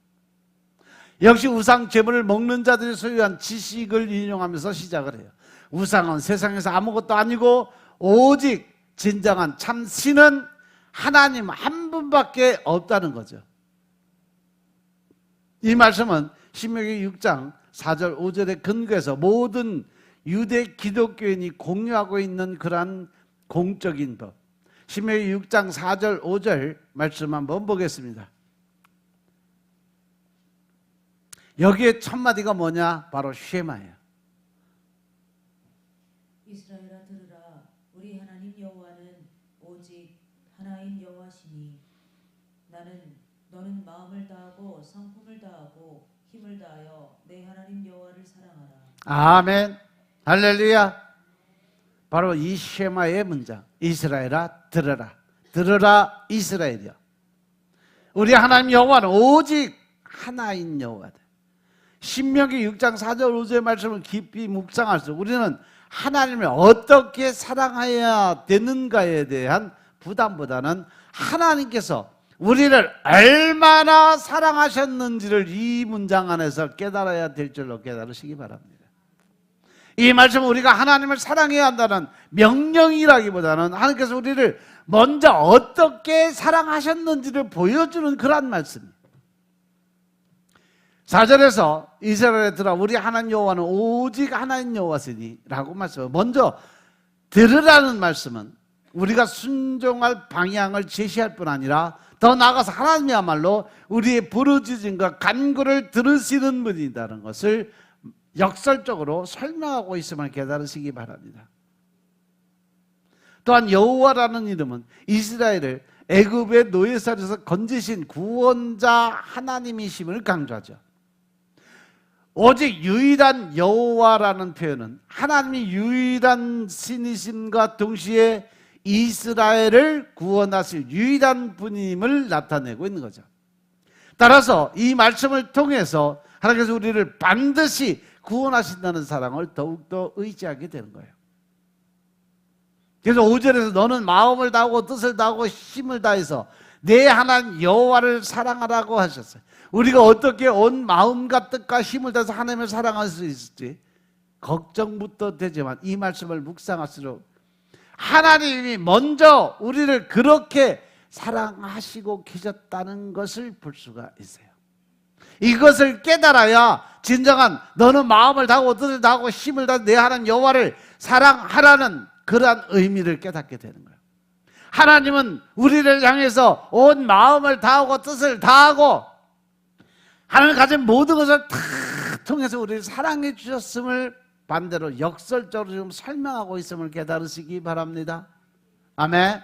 역시 우상 제물을 먹는 자들이 소유한 지식을 인용하면서 시작을 해요. 우상은 세상에서 아무것도 아니고 오직 진정한 참 신은 하나님 한 분밖에 없다는 거죠. 이 말씀은 신명기 6장 4절 5절에 근거해서 모든 유대 기독교인이 공유하고 있는 그러한 공적인 법. 신명기 6장 4절 5절 말씀 한번 보겠습니다. 여기에 첫 마디가 뭐냐? 바로 쉐마예요. 이스라엘아 들으라. 우리 하나님 여호와는 오직 하나인 여호와시니 너는 마음을 다하고 성품을 다하고 힘을 다하여 내 하나님 여호와를 사랑하라. 아멘. 할렐루야. 바로 이 쉐마의 문장. 이스라엘아 들으라. 들으라 이스라엘이여. 우리 하나님 여호와는 오직 하나인 여호와다. 신명기 6장 4절 5절의 말씀을 깊이 묵상할수록 우리는 하나님을 어떻게 사랑해야 되는가에 대한 부담보다는 하나님께서 우리를 얼마나 사랑하셨는지를 이 문장 안에서 깨달아야 될 줄로 깨달으시기 바랍니다. 이 말씀은 우리가 하나님을 사랑해야 한다는 명령이라기보다는 하나님께서 우리를 먼저 어떻게 사랑하셨는지를 보여주는 그런 말씀입니다. 4절에서 이스라엘들아 우리 하나님 여호와는 오직 하나님 여호와시니 라고 말씀해요. 먼저 들으라는 말씀은 우리가 순종할 방향을 제시할 뿐 아니라 더 나아가서 하나님이야말로 우리의 부르짖음과 간구를 들으시는 분이라는 것을 역설적으로 설명하고 있음을 깨달으시기 바랍니다. 또한 여호와라는 이름은 이스라엘을 애굽의 노예살에서 건지신 구원자 하나님이심을 강조하죠. 오직 유일한 여호와라는 표현은 하나님이 유일한 신이심과 동시에 이스라엘을 구원하실 유일한 분임을 나타내고 있는 거죠. 따라서 이 말씀을 통해서 하나님께서 우리를 반드시 구원하신다는 사랑을 더욱더 의지하게 되는 거예요. 그래서 5절에서 너는 마음을 다하고 뜻을 다하고 힘을 다해서 내 하나님 여호와를 사랑하라고 하셨어요. 우리가 어떻게 온 마음과 뜻과 힘을 다해서 하나님을 사랑할 수 있을지 걱정부터 되지만 이 말씀을 묵상할수록 하나님이 먼저 우리를 그렇게 사랑하시고 계셨다는 것을 볼 수가 있어요. 이것을 깨달아야 진정한 너는 마음을 다하고 뜻을 다하고 힘을 다해 내 하나님 여호와를 사랑하라는 그러한 의미를 깨닫게 되는 거예요. 하나님은 우리를 향해서 온 마음을 다하고 뜻을 다하고 하나님 가진 모든 것을 다 통해서 우리를 사랑해 주셨음을 반대로 역설적으로 좀 설명하고 있음을 깨달으시기 바랍니다. 아멘.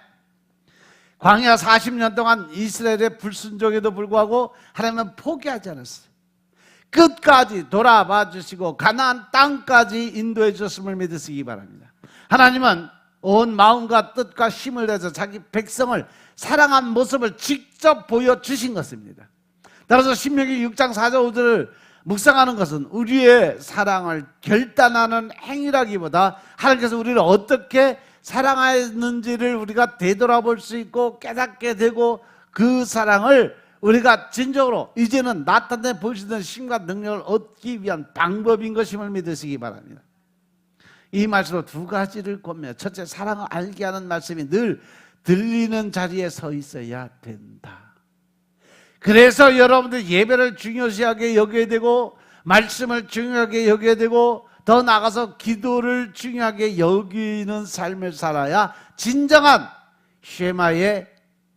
광야 40년 동안 이스라엘의 불순종에도 불구하고 하나님은 포기하지 않았어요. 끝까지 돌아봐 주시고 가나안 땅까지 인도해 주셨음을 믿으시기 바랍니다. 하나님은 온 마음과 뜻과 힘을 내서 자기 백성을 사랑한 모습을 직접 보여주신 것입니다. 따라서 신명기 6장 4절 5절을 묵상하는 것은 우리의 사랑을 결단하는 행위라기보다 하나님께서 우리를 어떻게 사랑하였는지를 우리가 되돌아볼 수 있고 깨닫게 되고 그 사랑을 우리가 진정으로 이제는 나타내 보여주는 힘과 능력을 얻기 위한 방법인 것임을 믿으시기 바랍니다. 이 말씀으로 두 가지를 꼽며 첫째, 사랑을 알게 하는 말씀이 늘 들리는 자리에 서 있어야 된다. 그래서 여러분들 예배를 중요시하게 여겨야 되고 말씀을 중요하게 여겨야 되고 더 나아가서 기도를 중요하게 여기는 삶을 살아야 진정한 쉐마의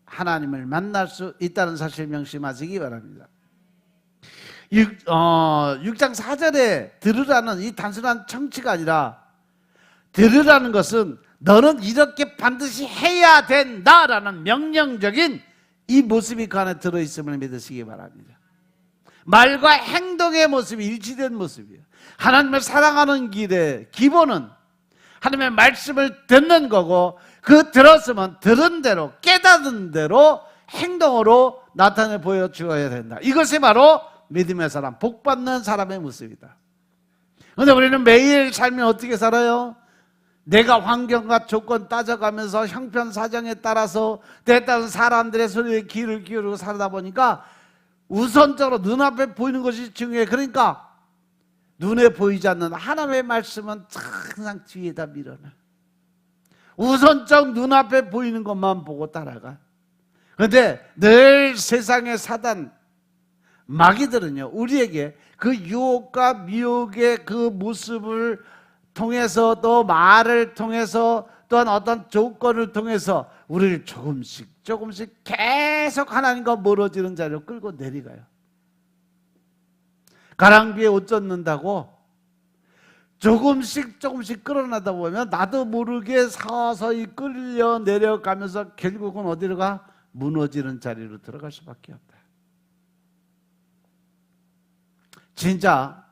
하나님을 만날 수 있다는 사실 명심하시기 바랍니다. 6장 4절에 들으라는 이 단순한 청취가 아니라 들으라는 것은 너는 이렇게 반드시 해야 된다라는 명령적인 이 모습이 그 안에 들어있음을 믿으시기 바랍니다. 말과 행동의 모습이 일치된 모습이에요. 하나님을 사랑하는 길의 기본은 하나님의 말씀을 듣는 거고 그 들었으면 들은 대로 깨닫은 대로 행동으로 나타내 보여주어야 된다. 이것이 바로 믿음의 사람, 복받는 사람의 모습이다. 그런데 우리는 매일 삶이 어떻게 살아요? 내가 환경과 조건 따져가면서 형편사정에 따라서 때에 따라서 사람들의 소리에 귀를 기울이고 살다 보니까 우선적으로 눈앞에 보이는 것이 중요해. 그러니까 눈에 보이지 않는 하나님의 말씀은 항상 뒤에다 밀어놔. 우선적 눈앞에 보이는 것만 보고 따라가. 그런데 늘 세상의 사단 마귀들은요, 우리에게 그 유혹과 미혹의 그 모습을 통해서 또 말을 통해서 또한 어떤 조건을 통해서 우리를 조금씩 계속 하나님과 멀어지는 자리로 끌고 내려가요. 가랑비에 옷 젖는다고 조금씩 끌어나다 보면 나도 모르게 서서히 끌려 내려가면서 결국은 어디로 가? 무너지는 자리로 들어갈 수밖에 없다. 진짜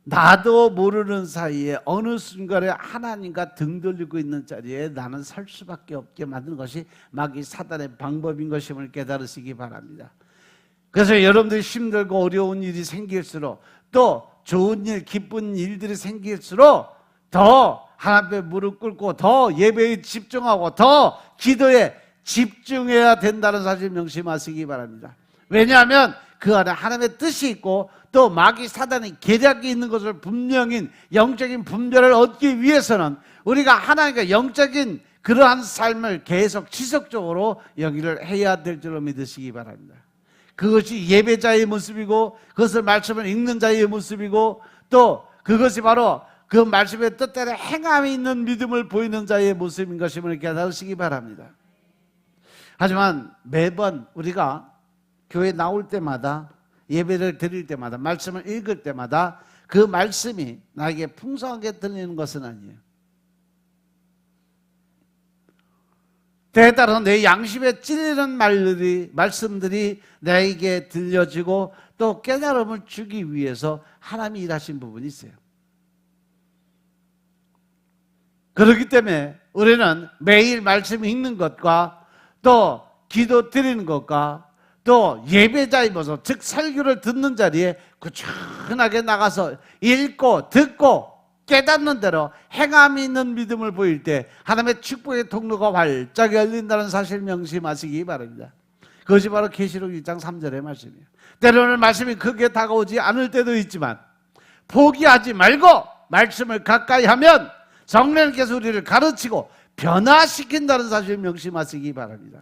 나도 모르는 사이에 어느 순간에 하나님과 등 돌리고 있는 자리에 나는 설 수밖에 없게 만드는 것이 마귀 사단의 방법인 것임을 깨달으시기 바랍니다. 그래서 여러분들이 힘들고 어려운 일이 생길수록 또 좋은 일, 기쁜 일들이 생길수록 더 하나님 앞에 무릎 꿇고 더 예배에 집중하고 더 기도에 집중해야 된다는 사실 명심하시기 바랍니다. 왜냐하면 그 안에 하나님의 뜻이 있고 또 마귀 사단의 계략이 있는 것을 분명히 영적인 분별을 얻기 위해서는 우리가 하나님과 영적인 그러한 삶을 계속 지속적으로 여기를 해야 될 줄로 믿으시기 바랍니다. 그것이 예배자의 모습이고 그것을 말씀을 읽는 자의 모습이고 또 그것이 바로 그 말씀의 뜻대로 행함이 있는 믿음을 보이는 자의 모습인 것임을 깨달으시기 바랍니다. 하지만 매번 우리가 교회 나올 때마다 예배를 드릴 때마다 말씀을 읽을 때마다 그 말씀이 나에게 풍성하게 들리는 것은 아니에요. 때에 따라서 내 양심에 찔리는 말씀들이 나에게 들려지고 또 깨달음을 주기 위해서 하나님이 일하신 부분이 있어요. 그렇기 때문에 우리는 매일 말씀 읽는 것과 또 기도 드리는 것과 또 예배자의 모습, 즉 설교를 듣는 자리에 꾸준하게 나가서 읽고 듣고 깨닫는 대로 행함이 있는 믿음을 보일 때 하나님의 축복의 통로가 활짝 열린다는 사실 명심하시기 바랍니다. 그것이 바로 계시록 1장 3절의 말씀이에요. 때로는 말씀이 크게 다가오지 않을 때도 있지만 포기하지 말고 말씀을 가까이 하면 성령께서 우리를 가르치고 변화시킨다는 사실 명심하시기 바랍니다.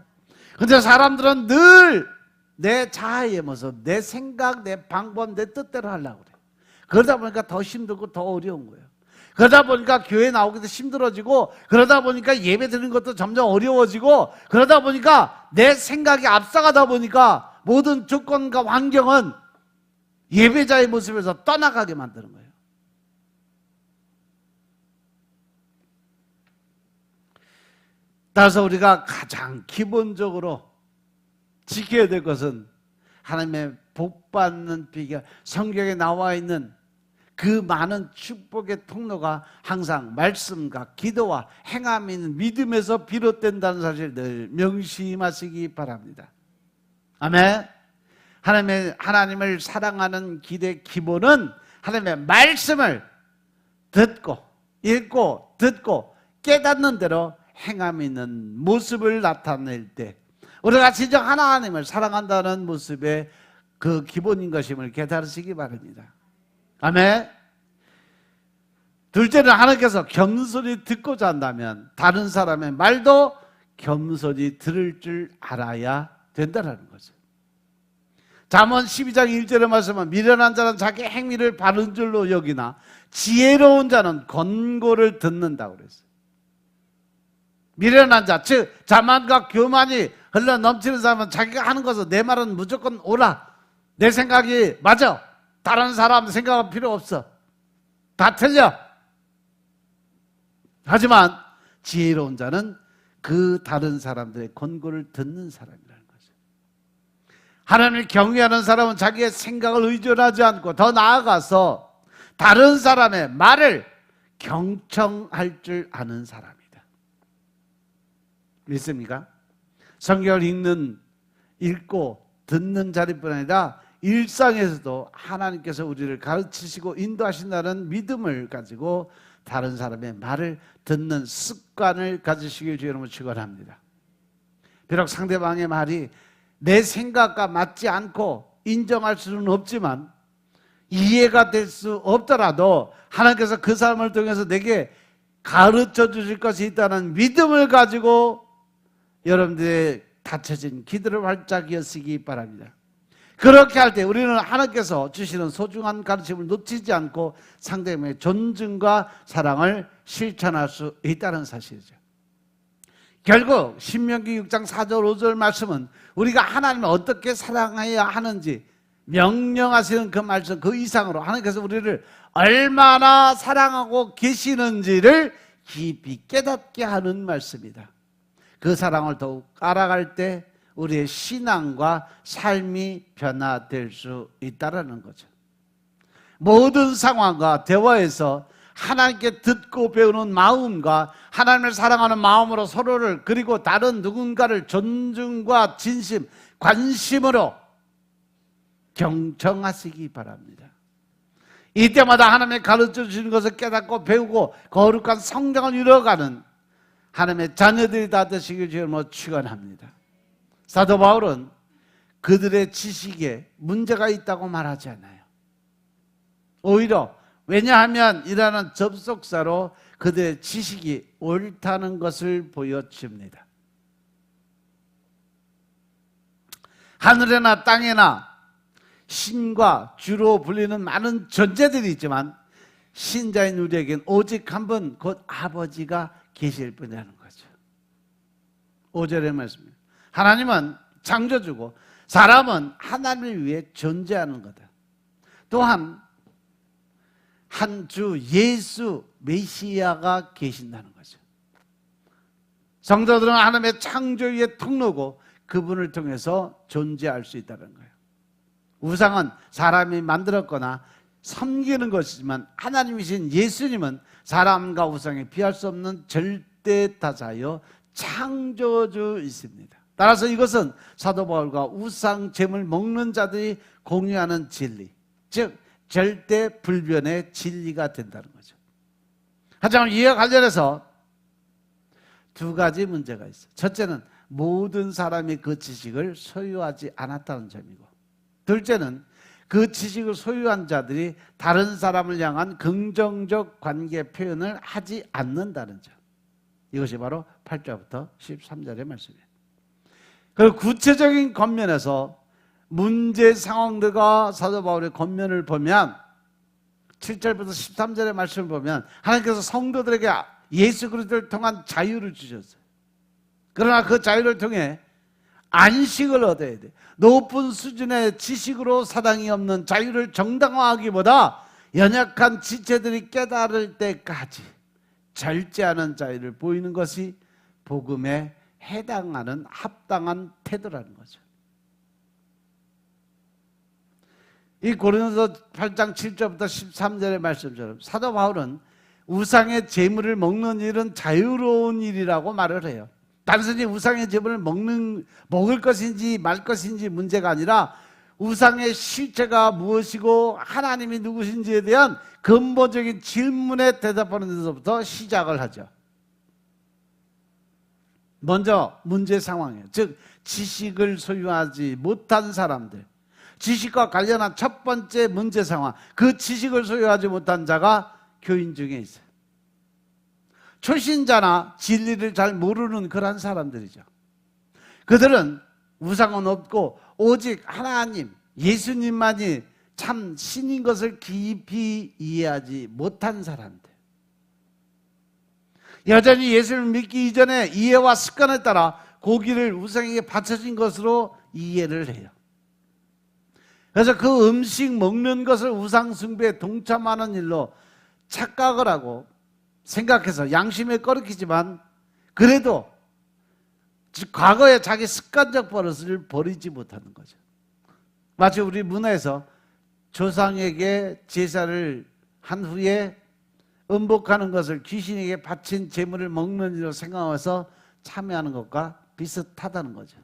그런데 사람들은 늘 내 자아의 모습, 내 생각, 내 방법, 내 뜻대로 하려고 그래요. 그러다 보니까 더 힘들고 더 어려운 거예요. 그러다 보니까 교회 나오기도 힘들어지고 그러다 보니까 예배 드리는 것도 점점 어려워지고 그러다 보니까 내 생각이 앞서가다 보니까 모든 조건과 환경은 예배자의 모습에서 떠나가게 만드는 거예요. 따라서 우리가 가장 기본적으로 지켜야 될 것은 하나님의 복받는 비결, 성경에 나와 있는 그 많은 축복의 통로가 항상 말씀과 기도와 행함이 있는 믿음에서 비롯된다는 사실을 늘 명심하시기 바랍니다. 아멘. 하나님을 사랑하는 길의 기본은 하나님의 말씀을 듣고 읽고 듣고 깨닫는 대로 행함이 있는 모습을 나타낼 때 우리가 진정 하나님을 사랑한다는 모습의 그 기본인 것임을 깨달으시기 바랍니다. 아멘. 둘째는 하나님께서 겸손히 듣고자 한다면 다른 사람의 말도 겸손히 들을 줄 알아야 된다는 거죠. 잠언 12장 1절의 말씀은 미련한 자는 자기 행위를 바른 줄로 여기나 지혜로운 자는 권고를 듣는다고 그랬어요. 미련한 자, 즉 자만과 교만이 흘러 넘치는 사람은 자기가 하는 것은 내 말은 무조건 옳아, 내 생각이 맞아, 다른 사람 생각은 필요 없어, 다 틀려. 하지만 지혜로운 자는 그 다른 사람들의 권고를 듣는 사람이라는 거죠. 하나님을 경외하는 사람은 자기의 생각을 의존하지 않고 더 나아가서 다른 사람의 말을 경청할 줄 아는 사람이다. 믿습니까? 성경을 읽고 듣는 자리뿐 아니라 일상에서도 하나님께서 우리를 가르치시고 인도하신다는 믿음을 가지고 다른 사람의 말을 듣는 습관을 가지시길 주의 이름으로 축원합니다. 비록 상대방의 말이 내 생각과 맞지 않고 인정할 수는 없지만 이해가 될 수 없더라도 하나님께서 그 사람을 통해서 내게 가르쳐 주실 것이 있다는 믿음을 가지고 여러분들의 닫혀진 기도를 활짝 여시기 바랍니다. 그렇게 할 때 우리는 하나님께서 주시는 소중한 가르침을 놓치지 않고 상대방의 존중과 사랑을 실천할 수 있다는 사실이죠. 결국 신명기 6장 4절 5절 말씀은 우리가 하나님을 어떻게 사랑해야 하는지 명령하시는 그 말씀 그 이상으로 하나님께서 우리를 얼마나 사랑하고 계시는지를 깊이 깨닫게 하는 말씀이다. 그 사랑을 더욱 알아갈 때 우리의 신앙과 삶이 변화될 수 있다는 거죠. 모든 상황과 대화에서 하나님께 듣고 배우는 마음과 하나님을 사랑하는 마음으로 서로를 그리고 다른 누군가를 존중과 진심, 관심으로 경청하시기 바랍니다. 이때마다 하나님의 가르쳐 주시는 것을 깨닫고 배우고 거룩한 성장을 이뤄가는 하나님의 자녀들이 다 되시길 주님으로 축원합니다. 사도 바울은 그들의 지식에 문제가 있다고 말하지 않아요. 오히려 왜냐하면 이라는 접속사로 그들의 지식이 옳다는 것을 보여줍니다. 하늘에나 땅에나 신과 주로 불리는 많은 존재들이 있지만 신자인 우리에겐 오직 한 분 곧 아버지가 계실 뿐이라는 거죠. 5절의 말씀입니다. 하나님은 창조주고 사람은 하나님을 위해 존재하는 거다. 또한 한 주 예수 메시아가 계신다는 거죠. 성도들은 하나님의 창조의 통로고 그분을 통해서 존재할 수 있다는 거예요. 우상은 사람이 만들었거나 섬기는 것이지만 하나님이신 예수님은 사람과 우상에 비할 수 없는 절대다자여 창조주이십니다. 따라서 이것은 사도 바울과 우상 제물 먹는 자들이 공유하는 진리, 즉 절대 불변의 진리가 된다는 거죠. 하지만 이와 관련해서 두 가지 문제가 있어요. 첫째는 모든 사람이 그 지식을 소유하지 않았다는 점이고, 둘째는 그 지식을 소유한 자들이 다른 사람을 향한 긍정적 관계 표현을 하지 않는다는 점. 이것이 바로 8절부터 13절의 말씀이에요. 그리고 구체적인 겉면에서 문제 상황들과 사도 바울의 겉면을 보면 7절부터 13절의 말씀을 보면 하나님께서 성도들에게 예수 그리스도를 통한 자유를 주셨어요. 그러나 그 자유를 통해 안식을 얻어야 돼. 높은 수준의 지식으로 사당이 없는 자유를 정당화하기보다 연약한 지체들이 깨달을 때까지 절제하는 자유를 보이는 것이 복음에 해당하는 합당한 태도라는 거죠. 이 고린도서 8장 7절부터 13절의 말씀처럼 사도 바울은 우상의 제물을 먹는 일은 자유로운 일이라고 말을 해요. 단순히 우상의 제물을 먹을 것인지 말 것인지 문제가 아니라 우상의 실체가 무엇이고 하나님이 누구신지에 대한 근본적인 질문에 대답하는 데서부터 시작을 하죠. 먼저 문제 상황이에요. 즉 지식을 소유하지 못한 사람들, 지식과 관련한 첫 번째 문제 상황, 그 지식을 소유하지 못한 자가 교인 중에 있어요. 초신자나 진리를 잘 모르는 그런 사람들이죠. 그들은 우상은 없고 오직 하나님, 예수님만이 참 신인 것을 깊이 이해하지 못한 사람들, 여전히 예수를 믿기 이전에 이해와 습관에 따라 고기를 우상에게 바쳐진 것으로 이해를 해요. 그래서 그 음식 먹는 것을 우상 숭배에 동참하는 일로 착각을 하고 생각해서 양심에 꺼리키지만 그래도 과거에 자기 습관적 버릇을 버리지 못하는 거죠. 마치 우리 문화에서 조상에게 제사를 한 후에 음복하는 것을 귀신에게 바친 제물을 먹는 일로 생각해서 참여하는 것과 비슷하다는 거죠.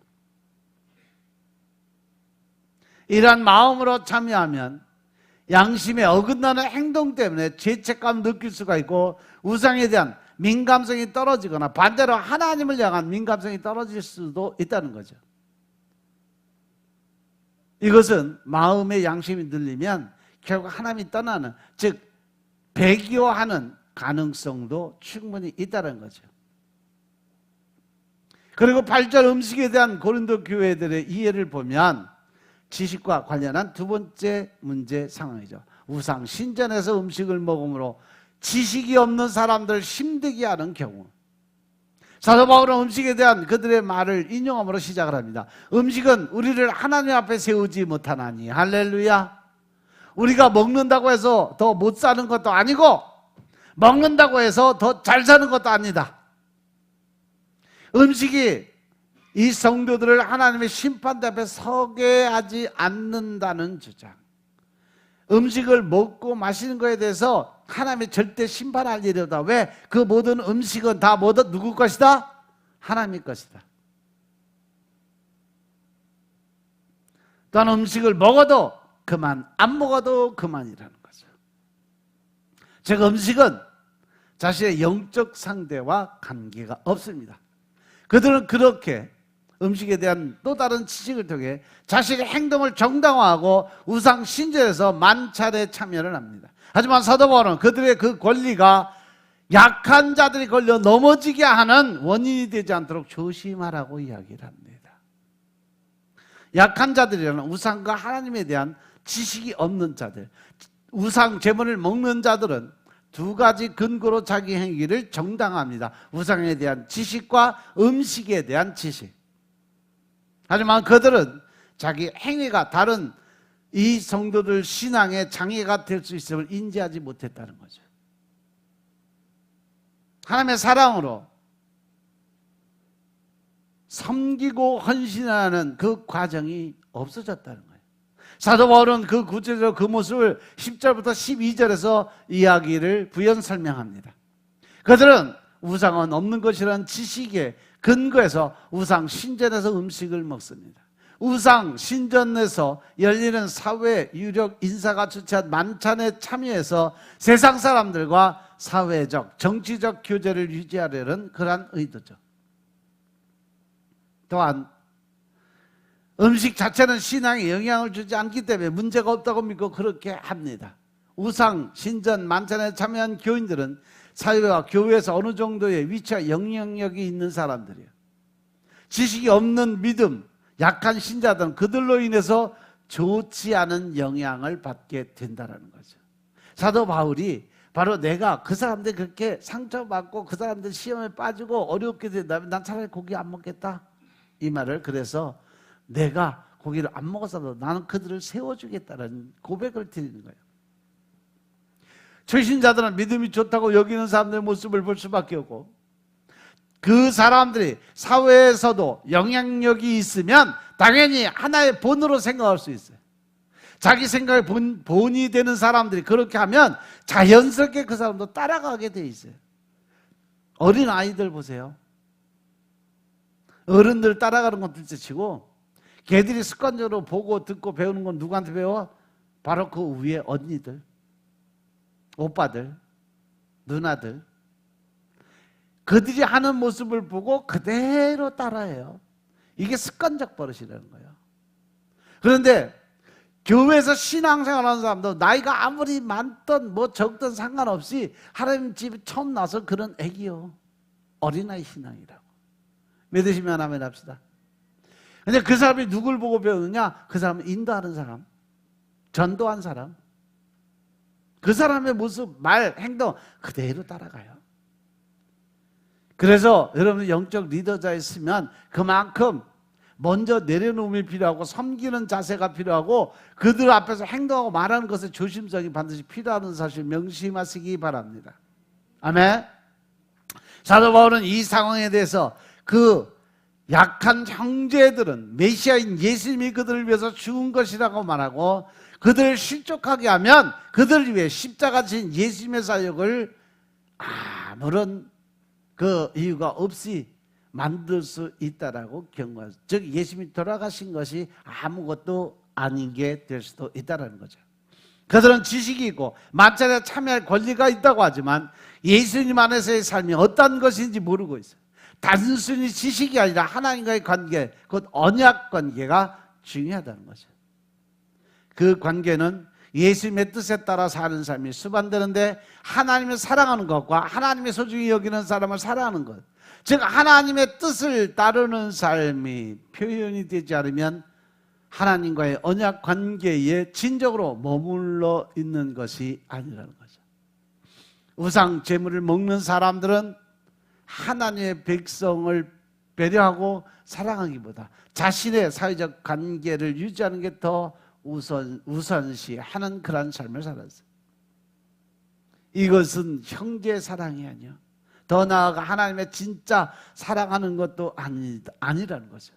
이러한 마음으로 참여하면 양심에 어긋나는 행동 때문에 죄책감을 느낄 수가 있고 우상에 대한 민감성이 떨어지거나 반대로 하나님을 향한 민감성이 떨어질 수도 있다는 거죠. 이것은 마음의 양심이 늘리면 결국 하나님이 떠나는, 즉 배교하는 가능성도 충분히 있다는 거죠. 그리고 8절 음식에 대한 고린도 교회들의 이해를 보면 지식과 관련한 두 번째 문제 상황이죠. 우상 신전에서 음식을 먹음으로 지식이 없는 사람들을 힘들게 하는 경우, 사도 바울은 음식에 대한 그들의 말을 인용함으로 시작을 합니다. 음식은 우리를 하나님 앞에 세우지 못하나니. 할렐루야. 우리가 먹는다고 해서 더 못 사는 것도 아니고 먹는다고 해서 더 잘 사는 것도 아니다. 음식이 이 성도들을 하나님의 심판대 앞에 서게 하지 않는다는 주장. 음식을 먹고 마시는 것에 대해서 하나님이 절대 심판할 일이다. 왜? 그 모든 음식은 다 누구 것이다? 하나님 것이다. 또한 음식을 먹어도 그만, 안 먹어도 그만이라는 거죠. 즉 음식은 자신의 영적 상대와 관계가 없습니다. 그들은 그렇게 음식에 대한 또 다른 지식을 통해 자신의 행동을 정당화하고 우상 신전에서 만찬에 참여를 합니다. 하지만 사도 바울은 그들의 그 권리가 약한 자들이 걸려 넘어지게 하는 원인이 되지 않도록 조심하라고 이야기를 합니다. 약한 자들이라는 우상과 하나님에 대한 지식이 없는 자들, 우상 제물을 먹는 자들은 두 가지 근거로 자기 행위를 정당화합니다. 우상에 대한 지식과 음식에 대한 지식. 하지만 그들은 자기 행위가 다른 이 성도들 신앙의 장애가 될 수 있음을 인지하지 못했다는 거죠. 하나님의 사랑으로 섬기고 헌신하는 그 과정이 없어졌다는 거예요. 사도 바울은 그 구체적으로 그 모습을 10절부터 12절에서 이야기를 부연 설명합니다. 그들은 우상은 없는 것이라는 지식에 근거해서 우상 신전에서 음식을 먹습니다. 우상 신전에서 열리는 사회 유력 인사가 주최한 만찬에 참여해서 세상 사람들과 사회적, 정치적 교제를 유지하려는 그러한 의도죠. 또한 음식 자체는 신앙에 영향을 주지 않기 때문에 문제가 없다고 믿고 그렇게 합니다. 우상 신전 만찬에 참여한 교인들은 사회와 교회에서 어느 정도의 위치와 영향력이 있는 사람들이에요. 지식이 없는 믿음, 약한 신자들은 그들로 인해서 좋지 않은 영향을 받게 된다는 거죠. 사도 바울이 바로 내가 그 사람들 그렇게 상처받고 그 사람들 시험에 빠지고 어렵게 된다면 난 차라리 고기 안 먹겠다, 이 말을 그래서 내가 고기를 안 먹어서도 나는 그들을 세워주겠다는 고백을 드리는 거예요. 초신자들은 믿음이 좋다고 여기는 사람들의 모습을 볼 수밖에 없고 그 사람들이 사회에서도 영향력이 있으면 당연히 하나의 본으로 생각할 수 있어요. 자기 생각에 본이 되는 사람들이 그렇게 하면 자연스럽게 그 사람도 따라가게 돼 있어요. 어린 아이들 보세요. 어른들 따라가는 건 둘째치고 걔들이 습관적으로 보고 듣고 배우는 건 누구한테 배워? 바로 그 위에 언니들, 오빠들, 누나들. 그들이 하는 모습을 보고 그대로 따라해요. 이게 습관적 버릇이라는 거예요. 그런데 교회에서 신앙생활하는 사람도 나이가 아무리 많든 뭐 적든 상관없이 하나님 집에 처음 나서 그런 애기요. 어린아이 신앙이라고. 믿으시면 아멘 합시다. 근데 그 사람이 누굴 보고 배우느냐? 그 사람은 인도하는 사람, 전도한 사람. 그 사람의 모습, 말, 행동 그대로 따라가요. 그래서 여러분 영적 리더자에 있으면 그만큼 먼저 내려놓음이 필요하고 섬기는 자세가 필요하고 그들 앞에서 행동하고 말하는 것에 조심성이 반드시 필요하다는 사실 명심하시기 바랍니다. 아멘. 사도 바울은 이 상황에 대해서 그 약한 형제들은 메시아인 예수님이 그들을 위해서 죽은 것이라고 말하고 그들을 실족하게 하면 그들을 위해 십자가 진 예수님의 사역을 아무런 그 이유가 없이 만들 수 있다라고 경고하죠. 즉 예수님이 돌아가신 것이 아무것도 아닌 게 될 수도 있다라는 거죠. 그들은 지식이 있고 만찬에 참여할 권리가 있다고 하지만 예수님 안에서의 삶이 어떤 것인지 모르고 있어요. 단순히 지식이 아니라 하나님과의 관계, 곧 언약 관계가 중요하다는 거죠. 그 관계는 예수님의 뜻에 따라 사는 삶이 수반되는데 하나님을 사랑하는 것과 하나님의 소중히 여기는 사람을 사랑하는 것, 즉 하나님의 뜻을 따르는 삶이 표현이 되지 않으면 하나님과의 언약 관계에 진정으로 머물러 있는 것이 아니라는 거죠. 우상 제물을 먹는 사람들은 하나님의 백성을 배려하고 사랑하기보다 자신의 사회적 관계를 유지하는 게 더 우선시하는 그런 삶을 살았어요. 이것은 형제 사랑이 아니요, 더 나아가 하나님의 진짜 사랑하는 것도 아니라는 거죠.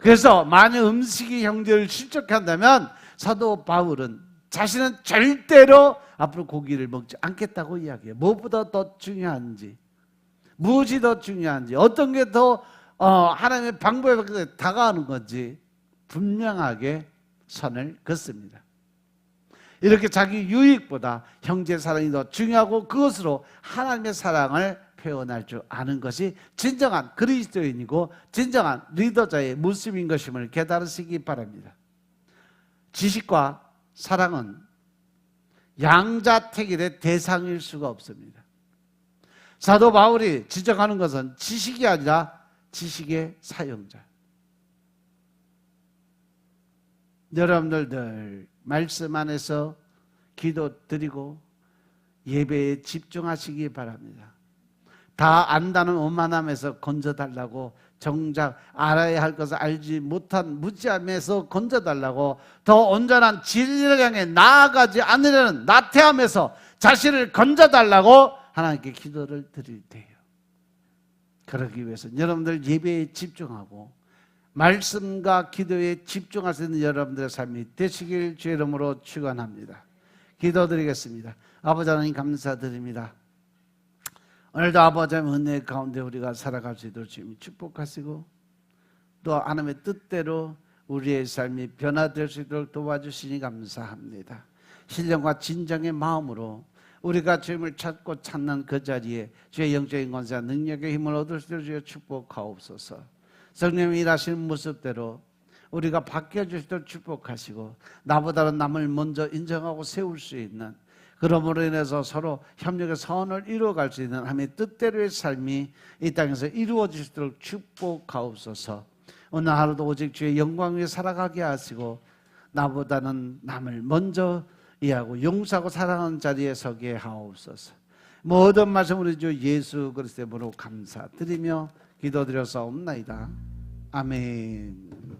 그래서 만약 음식이 형제를 실족해 한다면 사도 바울은 자신은 절대로 앞으로 고기를 먹지 않겠다고 이야기해요. 무엇보다 더 중요한지, 무엇이 더 중요한지, 어떤 게 더 하나님의 방법에 다가가는 건지 분명하게 선을 긋습니다. 이렇게 자기 유익보다 형제 사랑이 더 중요하고 그것으로 하나님의 사랑을 표현할 줄 아는 것이 진정한 그리스도인이고 진정한 리더자의 모습인 것임을 깨달으시기 바랍니다. 지식과 사랑은 양자택일의 대상일 수가 없습니다. 사도 바울이 지적하는 것은 지식이 아니라 지식의 사용자. 여러분들 늘 말씀 안에서 기도 드리고 예배에 집중하시기 바랍니다. 다 안다는 오만함에서 건져달라고, 정작 알아야 할 것을 알지 못한 무지함에서 건져달라고, 더 온전한 진리를 향해 나아가지 않으려는 나태함에서 자신을 건져달라고 하나님께 기도를 드릴 때요. 그러기 위해서 여러분들 예배에 집중하고 말씀과 기도에 집중할 수 있는 여러분들의 삶이 되시길 주의 이름으로 축원합니다. 기도드리겠습니다. 아버지 하나님 감사드립니다. 오늘도 아버지 하나님 은혜 가운데 우리가 살아갈 수 있도록 주님 축복하시고 또 하나님의 뜻대로 우리의 삶이 변화될 수 있도록 도와주시니 감사합니다. 신령과 진정의 마음으로 우리가 주님을 찾고 찾는 그 자리에 주의 영적인 권세와 능력의 힘을 얻을 수 있도록 주여 축복하옵소서. 성령이 일하시는 모습대로 우리가 바뀌어주시도록 축복하시고 나보다는 남을 먼저 인정하고 세울 수 있는, 그러므로 인해서 서로 협력의 선을 이루어갈 수 있는 하나님의 뜻대로의 삶이 이 땅에서 이루어지도록 축복하옵소서. 오늘 하루도 오직 주의 영광 위에 살아가게 하시고 나보다는 남을 먼저 이해하고 용서하고 사랑하는 자리에 서게 하옵소서. 모든 말씀 우리 주 예수 그리스도의 이름으로 감사드리며 기도드려서옵나이다. 아멘.